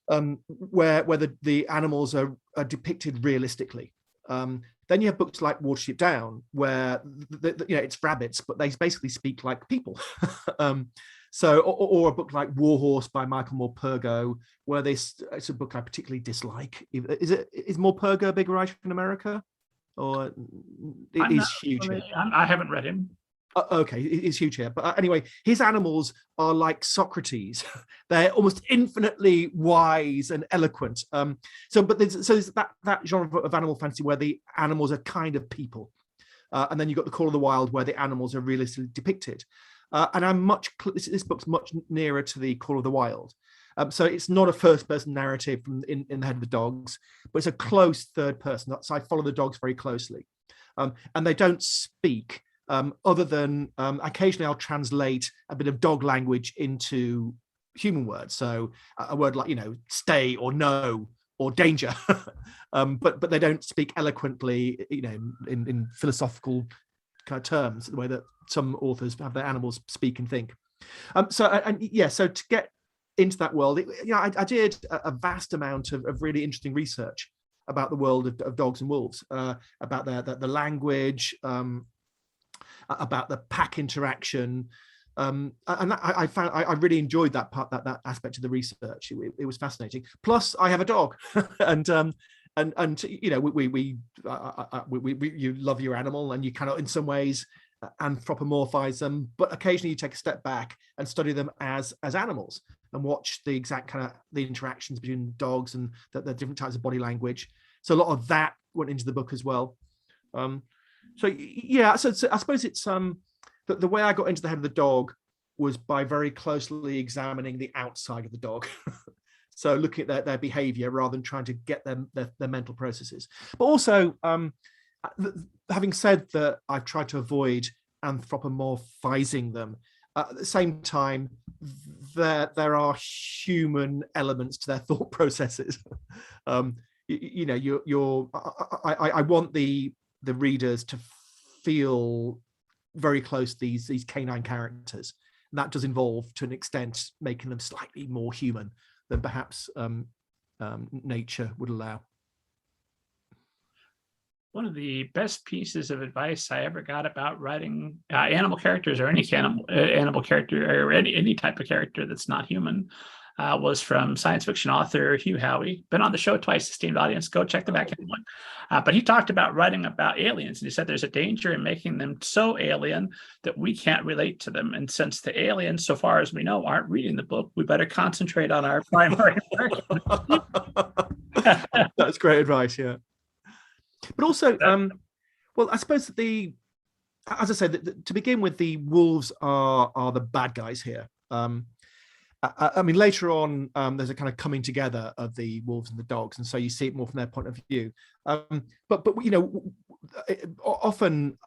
where the animals are depicted realistically. Then you have books like Watership Down, where it's rabbits, but they basically speak like people. Or a book like Warhorse by Michael Morpurgo, where it's a book I particularly dislike. Is Morpurgo a big writer in America? Or it is huge here? I haven't read him. Okay, it's huge here. But anyway, his animals are like Socrates. They're almost infinitely wise and eloquent. So there's that genre of animal fantasy where the animals are kind of people. And then you've got the Call of the Wild, where the animals are realistically depicted. And this book's much nearer to the Call of the Wild. So it's not a first-person narrative in the head of the dogs, but it's a close third person. So I follow the dogs very closely. And they don't speak. Other than occasionally I'll translate a bit of dog language into human words. So a word like, stay or no or danger, but they don't speak eloquently, in philosophical kind of terms, the way that some authors have their animals speak and think. So to get into that world, I did a vast amount of really interesting research about the world of dogs and wolves, about the language, about the pack interaction, and I found I really enjoyed that part, that aspect of the research. It was fascinating. Plus, I have a dog, and we you love your animal, and you cannot in some ways anthropomorphize them, but occasionally you take a step back and study them as animals and watch the exact kind of the interactions between dogs and the different types of body language. So a lot of that went into the book as well. So I suppose it's the way I got into the head of the dog was by very closely examining the outside of the dog. So looking at their behavior rather than trying to get their mental processes. But also, having said that, I've tried to avoid anthropomorphizing them. At the same time, there are human elements to their thought processes. I want the readers to feel very close to these canine characters. And that does involve, to an extent, making them slightly more human than perhaps nature would allow. One of the best pieces of advice I ever got about writing animal characters, or any animal character, or any type of character that's not human, was from science fiction author Hugh Howey. Been on the show twice, esteemed audience. Go check the back end one. But he talked about writing about aliens, and he said there's a danger in making them so alien that we can't relate to them. And since the aliens, so far as we know, aren't reading the book, we better concentrate on our primary work. That's great advice, yeah. But also, I suppose as I said, to begin with, the wolves are the bad guys here. I mean, later on, there's a kind of coming together of the wolves and the dogs, and so you see it more from their point of view. But often,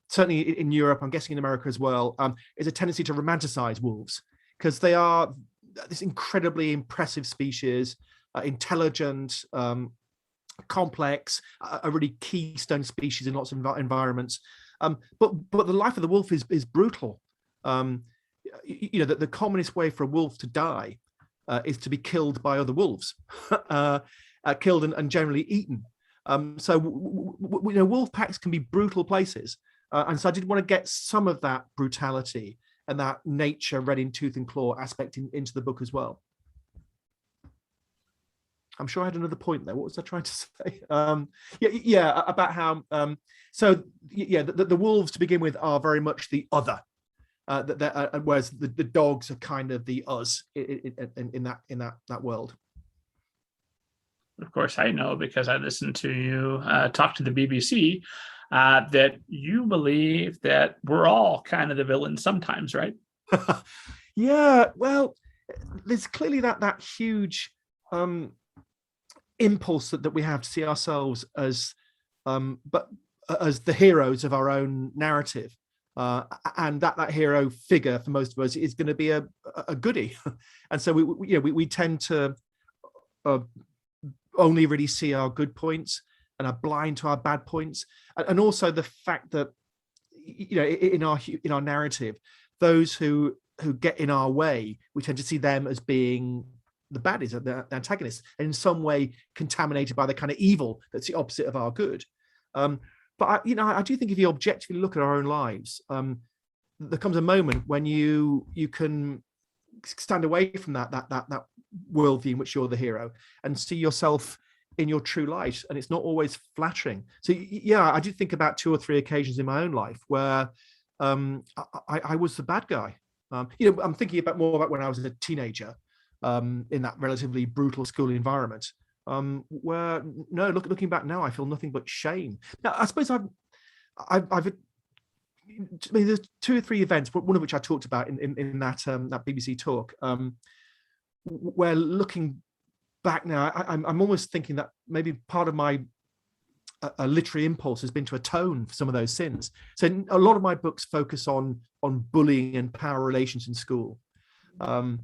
certainly in Europe, I'm guessing in America as well, is a tendency to romanticize wolves because they are this incredibly impressive species, intelligent, complex, a really keystone species in lots of environments. But the life of the wolf is brutal. The commonest way for a wolf to die is to be killed by other wolves, killed and generally eaten. So wolf packs can be brutal places, and so I did want to get some of that brutality and that nature red in tooth and claw aspect into the book as well. I'm sure I had another point there. What was I trying to say? About how the wolves to begin with are very much the other. Whereas the dogs are kind of the us in that world. Of course, I know because I listened to you talk to the BBC that you believe that we're all kind of the villain sometimes, right? Yeah, well, there's clearly that huge impulse that we have to see ourselves as the heroes of our own narrative. And that hero figure for most of us is going to be a goodie, and so we tend to only really see our good points and are blind to our bad points, and also the fact that in our narrative, those who get in our way, we tend to see them as being the baddies, the antagonists, and in some way contaminated by the kind of evil that's the opposite of our good. But I do think if you objectively look at our own lives, there comes a moment when you can stand away from that worldview in which you're the hero and see yourself in your true light, and it's not always flattering. So I do think about 2 or 3 occasions in my own life where I was the bad guy. I'm thinking more about when I was a teenager in that relatively brutal school environment. Looking back now, I feel nothing but shame. Now, I suppose there's 2 or 3 events, one of which I talked about in that BBC talk, where looking back now, I'm almost thinking that maybe part of my literary impulse has been to atone for some of those sins. So a lot of my books focus on bullying and power relations in school. And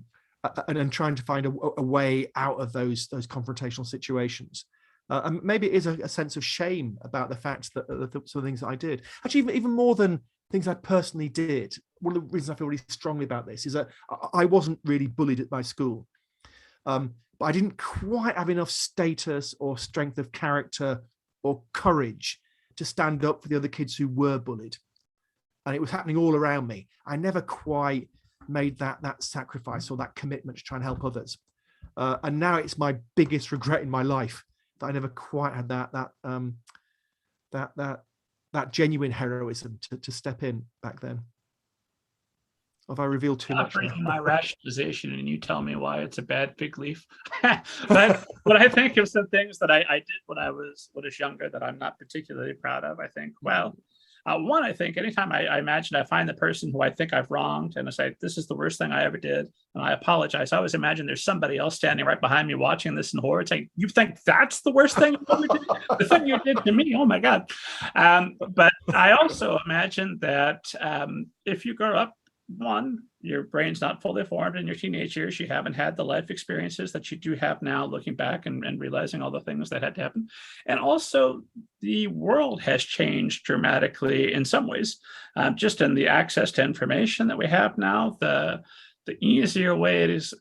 trying to find a way out of those confrontational situations. And maybe it is a sense of shame about the fact that some of the things that I did. Actually, even more than things I personally did, one of the reasons I feel really strongly about this is that I wasn't really bullied at my school. But I didn't quite have enough status or strength of character or courage to stand up for the other kids who were bullied. And it was happening all around me. I never quite made that sacrifice or that commitment to try and help others, and now it's my biggest regret in my life that I never quite had that genuine heroism to step in back then. Have I revealed too much? My rationalization, and you tell me why it's a bad fig leaf. But when I think of some things that I did when I was younger that I'm not particularly proud of, I think, well. One, I think anytime I imagine I find the person who I think I've wronged and I say, this is the worst thing I ever did, and I apologize, I always imagine there's somebody else standing right behind me watching this in horror saying, you think that's the worst thing you ever did? The thing you did to me, oh my God. But I also imagine that if you grow up, one, your brain's not fully formed in your teenage years. You haven't had the life experiences that you do have now, looking back and realizing all the things that had to happen. And also, the world has changed dramatically in some ways, just in the access to information that we have now. The easier way it is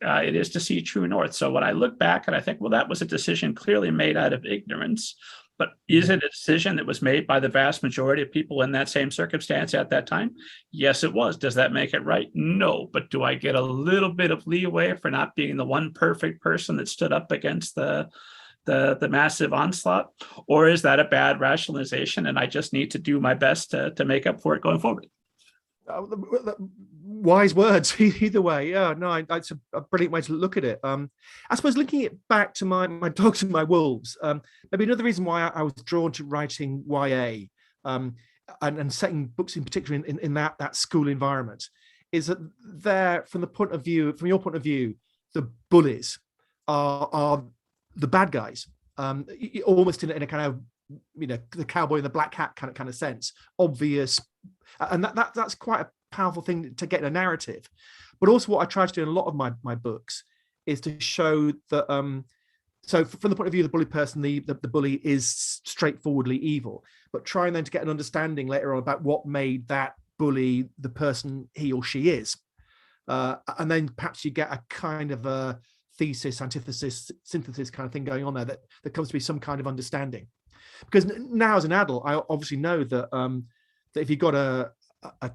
to see true north. So when I look back and I think, well, that was a decision clearly made out of ignorance. But is it a decision that was made by the vast majority of people in that same circumstance at that time? Yes, it was. Does that make it right? No. But do I get a little bit of leeway for not being the one perfect person that stood up against the massive onslaught? Or is that a bad rationalization and I just need to do my best to make up for it going forward? Wise words either way. It's a brilliant way to look at it. I suppose linking it back to my dogs and my wolves, maybe another reason why I was drawn to writing YA and setting books in particular in that school environment is that from your point of view, the bullies are the bad guys, almost in a kind of, the cowboy in the black hat kind of sense, obvious, and that's quite a powerful thing to get in a narrative. But also, what I try to do in a lot of my books is to show that. So from the point of view of the bully person, the bully is straightforwardly evil, but trying then to get an understanding later on about what made that bully the person he or she is. And then perhaps you get a kind of a thesis, antithesis, synthesis kind of thing going on there that comes to be some kind of understanding. Because now as an adult, I obviously know that, that if you've got a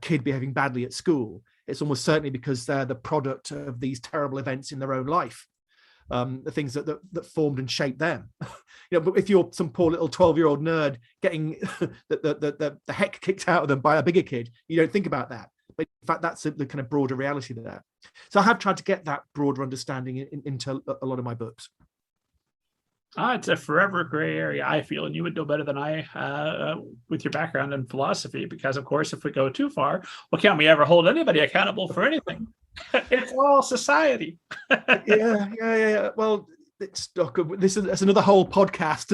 kid behaving badly at school, it's almost certainly because they're the product of these terrible events in their own life. The things that formed and shaped them. But if you're some poor little 12-year-old nerd getting the heck kicked out of them by a bigger kid, you don't think about that. But in fact, that's the kind of broader reality there. So I have tried to get that broader understanding into a lot of my books. It's a forever gray area, I feel, and you would know better than I with your background in philosophy, because, of course, if we go too far, well, can we ever hold anybody accountable for anything? It's all society. Yeah. Well, that's another whole podcast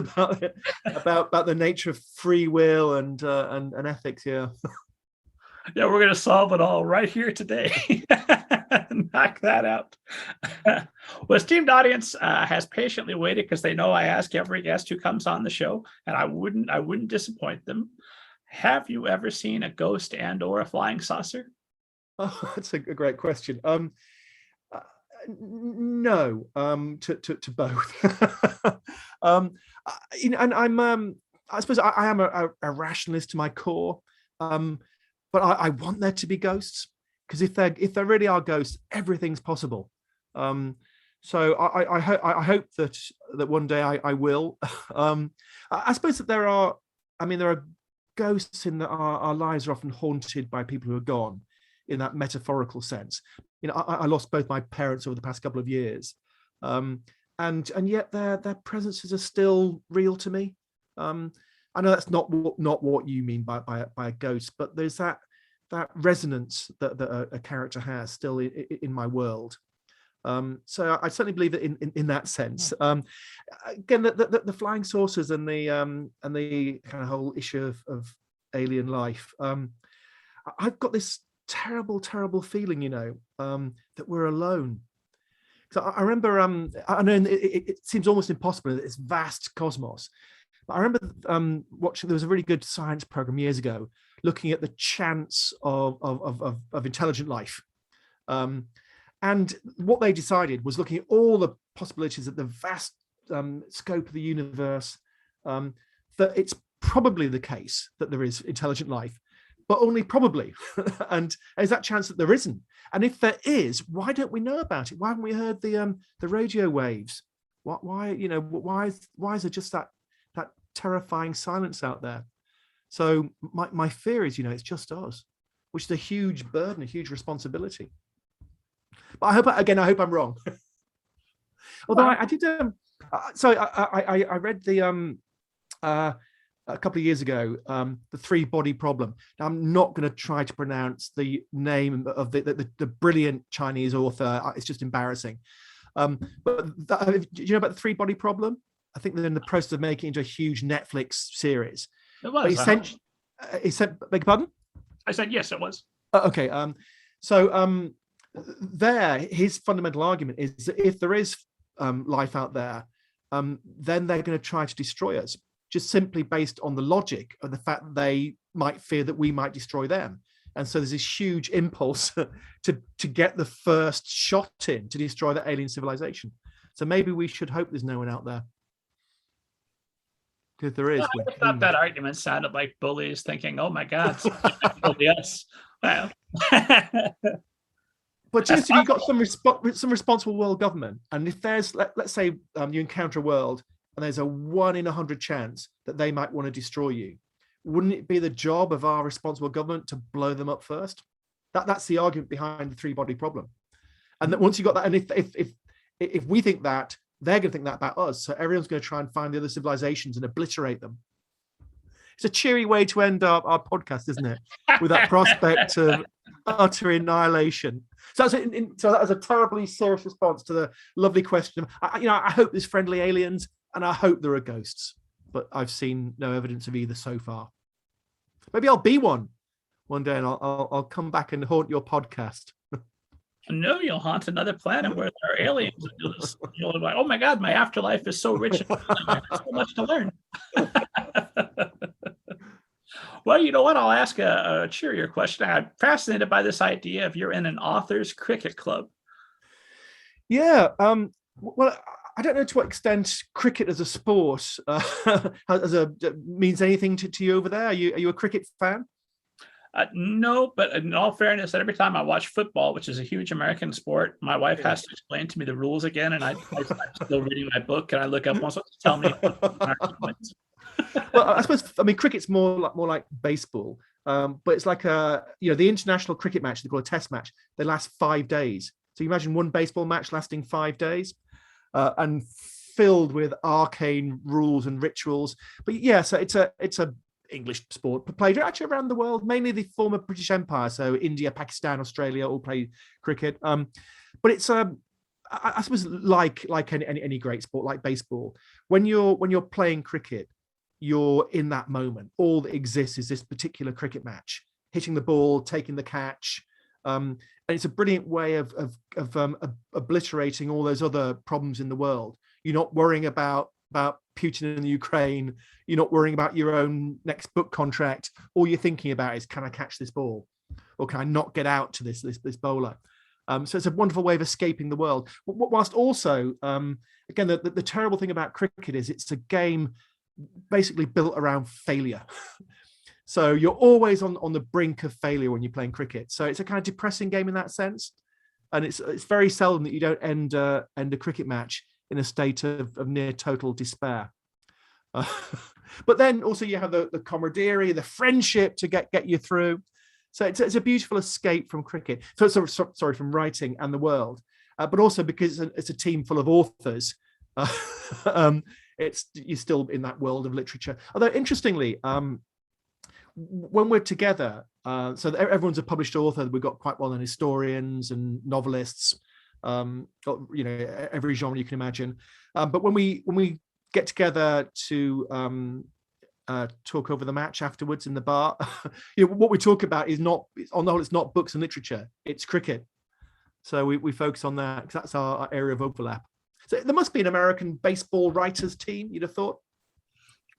about the nature of free will and ethics. Yeah, we're going to solve it all right here today. Knock that out. Well, esteemed audience has patiently waited because they know I ask every guest who comes on the show, and I wouldn't disappoint them. Have you ever seen a ghost and/or a flying saucer? Oh, that's a great question. No, to both. And I'm, I suppose I am a rationalist to my core, but I want there to be ghosts, because if there really are ghosts, everything's possible. So I hope that one day I will. I suppose that there are ghosts in that our lives are often haunted by people who are gone, in that metaphorical sense. I lost both my parents over the past couple of years, and yet their presences are still real to me. I know that's not what you mean by a ghost, but there's that resonance that a character has still in my world. So I certainly believe that in that sense. Again, the flying saucers and the kind of whole issue of alien life. I've got this terrible feeling, that we're alone. So I remember, I know it seems almost impossible, this vast cosmos, but I remember watching, there was a really good science program years ago looking at the chance of intelligent life. And what they decided was, looking at all the possibilities of the vast scope of the universe, that it's probably the case that there is intelligent life, but only probably. And there's that chance that there isn't. And if there is, why don't we know about it? Why haven't we heard the radio waves? Why is there just that terrifying silence out there? So my fear is, it's just us, which is a huge burden, a huge responsibility. But I hope I'm wrong. Although I did, so I read a couple of years ago, the three-body problem. Now, I'm not going to try to pronounce the name of the brilliant Chinese author. It's just embarrassing. But do you know about the three-body problem? I think they're in the process of making it into a huge Netflix series. It was. Beg your pardon? I said yes, it was. Okay. So his fundamental argument is that if there is life out there, then they're going to try to destroy us, just simply based on the logic of the fact that they might fear that we might destroy them. And so there's this huge impulse to get the first shot in to destroy the alien civilization. So maybe we should hope there's no one out there. If there is, I thought that argument sounded like bullies thinking, "Oh my God, bully us." Well. But just if you've got some responsible world government, and if there's, let's say you encounter a world and there's a 1 in 100 chance that they might want to destroy you, wouldn't it be the job of our responsible government to blow them up first? That's the argument behind the three-body problem. And that once you got that, and if we think that, they're going to think that about us. So everyone's going to try and find the other civilizations and obliterate them. It's a cheery way to end our podcast, isn't it? With that prospect of utter annihilation. So that was a terribly serious response to the lovely question. I hope there's friendly aliens, and I hope there are ghosts, but I've seen no evidence of either so far. Maybe I'll be one day, and I'll come back and haunt your podcast. No, you'll haunt another planet where there are aliens. You'll be like, oh my God, my afterlife is so rich. There's so much to learn. Well, you know what? I'll ask a cheerier question. I'm fascinated by this idea of you're in an author's cricket club. Yeah. Well, I don't know to what extent cricket as a sport means anything to you over there. Are you a cricket fan? No, but in all fairness, every time I watch football, which is a huge American sport, my wife has to explain to me the rules again, and I'm still reading my book, and I look up also to tell me. Well, I suppose cricket's more like baseball, but it's like the international cricket match they call a test match. They last 5 days. So you imagine one baseball match lasting 5 days, and filled with arcane rules and rituals. But yeah, so it's a English sport played actually around the world, mainly the former British Empire. So India, Pakistan, Australia all play cricket. But it's I suppose like any great sport, like baseball. When you're playing cricket, you're in that moment. All that exists is this particular cricket match, hitting the ball, taking the catch. And it's a brilliant way of obliterating all those other problems in the world. You're not worrying about Putin in the Ukraine. You're not worrying about your own next book contract. All you're thinking about is, can I catch this ball, or can I not get out to this bowler? So it's a wonderful way of escaping the world. Whilst also, again, the terrible thing about cricket is it's a game basically built around failure. So you're always on the brink of failure when you're playing cricket. So it's a kind of depressing game in that sense. And it's very seldom that you don't end a cricket match in a state of near total despair. But then also you have the camaraderie, the friendship to get you through. So it's a beautiful escape from cricket. So sorry, from writing and the world, but also because it's a team full of authors. You're still in that world of literature. Although interestingly, when we're together, so everyone's a published author. We've got quite well-known historians and novelists. Every genre you can imagine. But when we get together to talk over the match afterwards in the bar, what we talk about is not, on the whole, it's not books and literature, it's cricket. So we focus on that because that's our area of overlap. So there must be an American baseball writers team, you'd have thought.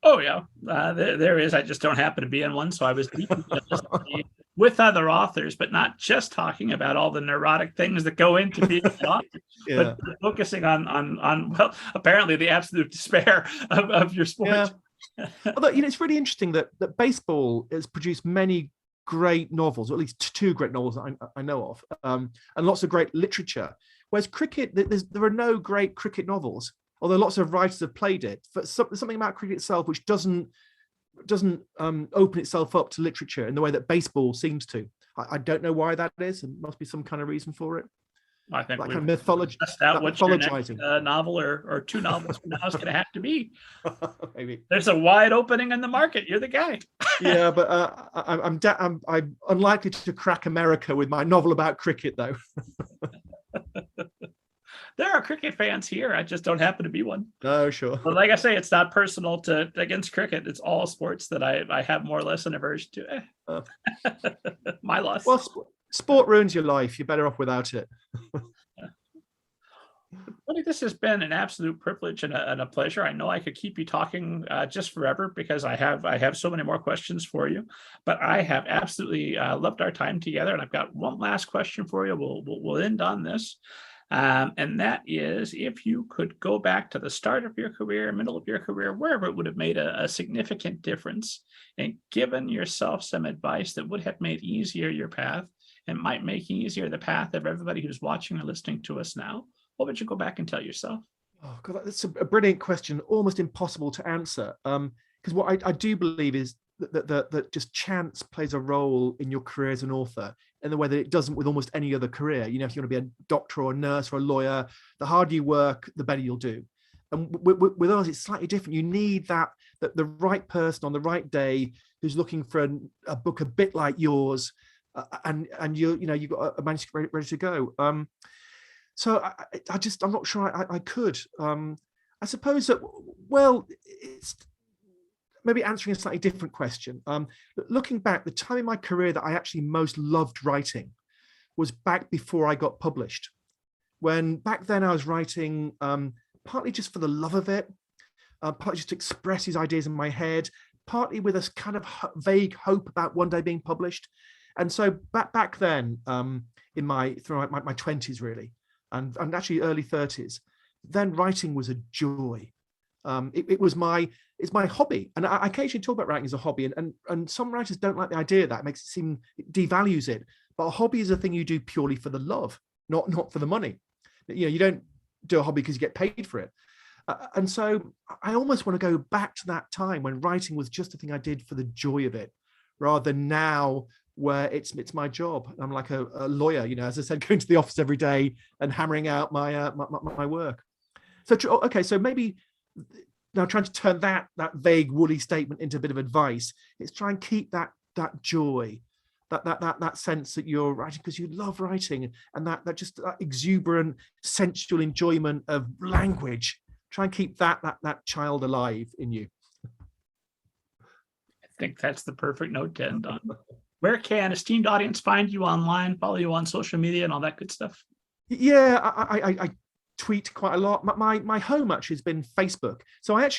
Oh yeah, there is. I just don't happen to be in one, so I was with other authors, but not just talking about all the neurotic things that go into being an author, but focusing on well, apparently the absolute despair of your sport. Yeah. Although it's really interesting that baseball has produced many great novels, or at least 2 great novels that I know of, and lots of great literature. Whereas cricket, there are no great cricket novels. Although lots of writers have played it, but something about cricket itself which doesn't open itself up to literature in the way that baseball seems to. I don't know why that is. There must be some kind of reason for it. I think like kind of mythology. Out what your next novel or 2 novels from now is going to have to be. Maybe there's a wide opening in the market. You're the guy. Yeah, but I'm unlikely to crack America with my novel about cricket, though. There are cricket fans here. I just don't happen to be one. Oh, sure. But like I say, it's not personal against cricket. It's all sports that I have more or less an aversion to. My loss. Well, sport ruins your life. You're better off without it. Well, this has been an absolute privilege and a pleasure. I know I could keep you talking just forever because I have so many more questions for you. But I have absolutely loved our time together. And I've got one last question for you. We'll end on this. And that is, if you could go back to the start of your career, middle of your career, wherever it would have made a significant difference, and given yourself some advice that would have made easier your path and might make easier the path of everybody who's watching or listening to us now, what would you go back and tell yourself? Oh, God, that's a brilliant question, almost impossible to answer. Because what I do believe is that just chance plays a role in your career as an author in the way that it doesn't with almost any other career. If you want to be a doctor or a nurse or a lawyer, the harder you work, the better you'll do. And with us, it's slightly different. You need that the right person on the right day who's looking for a book a bit like yours, and you've got a manuscript ready to go. So I'm not sure I could. I suppose that, well, it's maybe answering a slightly different question. Looking back, the time in my career that I actually most loved writing was back before I got published. When back then I was writing partly just for the love of it, partly just to express these ideas in my head, partly with a kind of vague hope about one day being published. And so back then, in my 20s really, and actually early 30s, then writing was a joy. It's my hobby, and I occasionally talk about writing as a hobby, and some writers don't like the idea of that. It devalues it. But a hobby is a thing you do purely for the love, not for the money. You don't do a hobby because you get paid for it. And so I almost want to go back to that time when writing was just a thing I did for the joy of it, rather than now where it's my job. I'm like a lawyer, as I said, going to the office every day and hammering out my work. So okay, so maybe now trying to turn that vague woolly statement into a bit of advice. It's try and keep that joy, that sense that you're writing because you love writing, and that exuberant sensual enjoyment of language. Try and keep that child alive in you. I think that's the perfect note to end on. Where can esteemed audience find you online, follow you on social media and all that good stuff? Yeah, I tweet quite a lot. My home actually has been Facebook. So I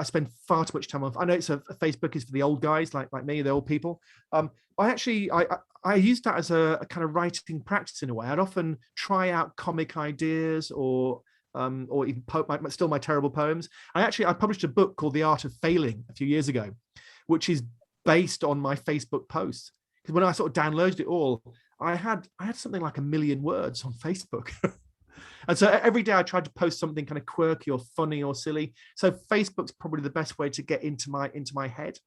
spend far too much time on. I know Facebook is for the old guys like me, the old people. I use that as a kind of writing practice in a way. I'd often try out comic ideas or even still my terrible poems. I published a book called The Art of Failing a few years ago, which is based on my Facebook posts. Because when I sort of downloaded it all, I had something like 1 million words on Facebook. And so every day I tried to post something kind of quirky or funny or silly. So Facebook's probably the best way to get into my head.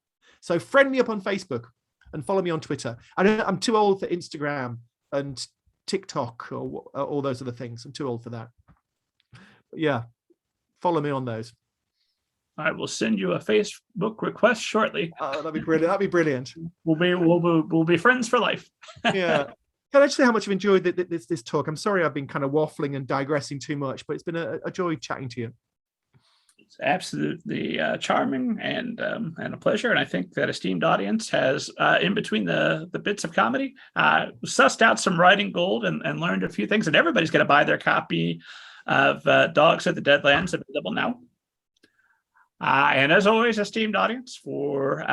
So friend me up on Facebook and follow me on Twitter. I'm too old for Instagram and TikTok or all those other things. I'm too old for that. But yeah, follow me on those. I will send you a Facebook request shortly. That'd be brilliant. That'd be brilliant. We'll be friends for life. Yeah. Can I just say how much I've enjoyed this talk? I'm sorry I've been kind of waffling and digressing too much, but it's been a joy chatting to you. It's absolutely charming and a pleasure. And I think that esteemed audience has, in between the bits of comedy, sussed out some writing gold and learned a few things. And everybody's going to buy their copy of Dogs of the Deadlands, available now. And as always, esteemed audience, for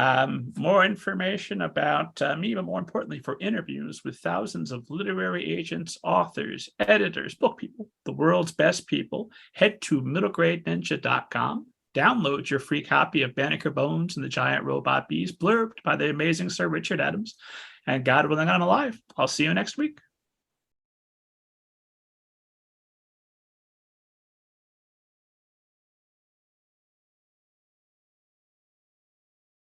more information about me, but more importantly, for interviews with thousands of literary agents, authors, editors, book people, the world's best people, head to middlegradeninja.com. Download your free copy of Banneker Bones and the Giant Robot Bees, blurbed by the amazing Sir Richard Adams. And God willing, I'm alive. I'll see you next week.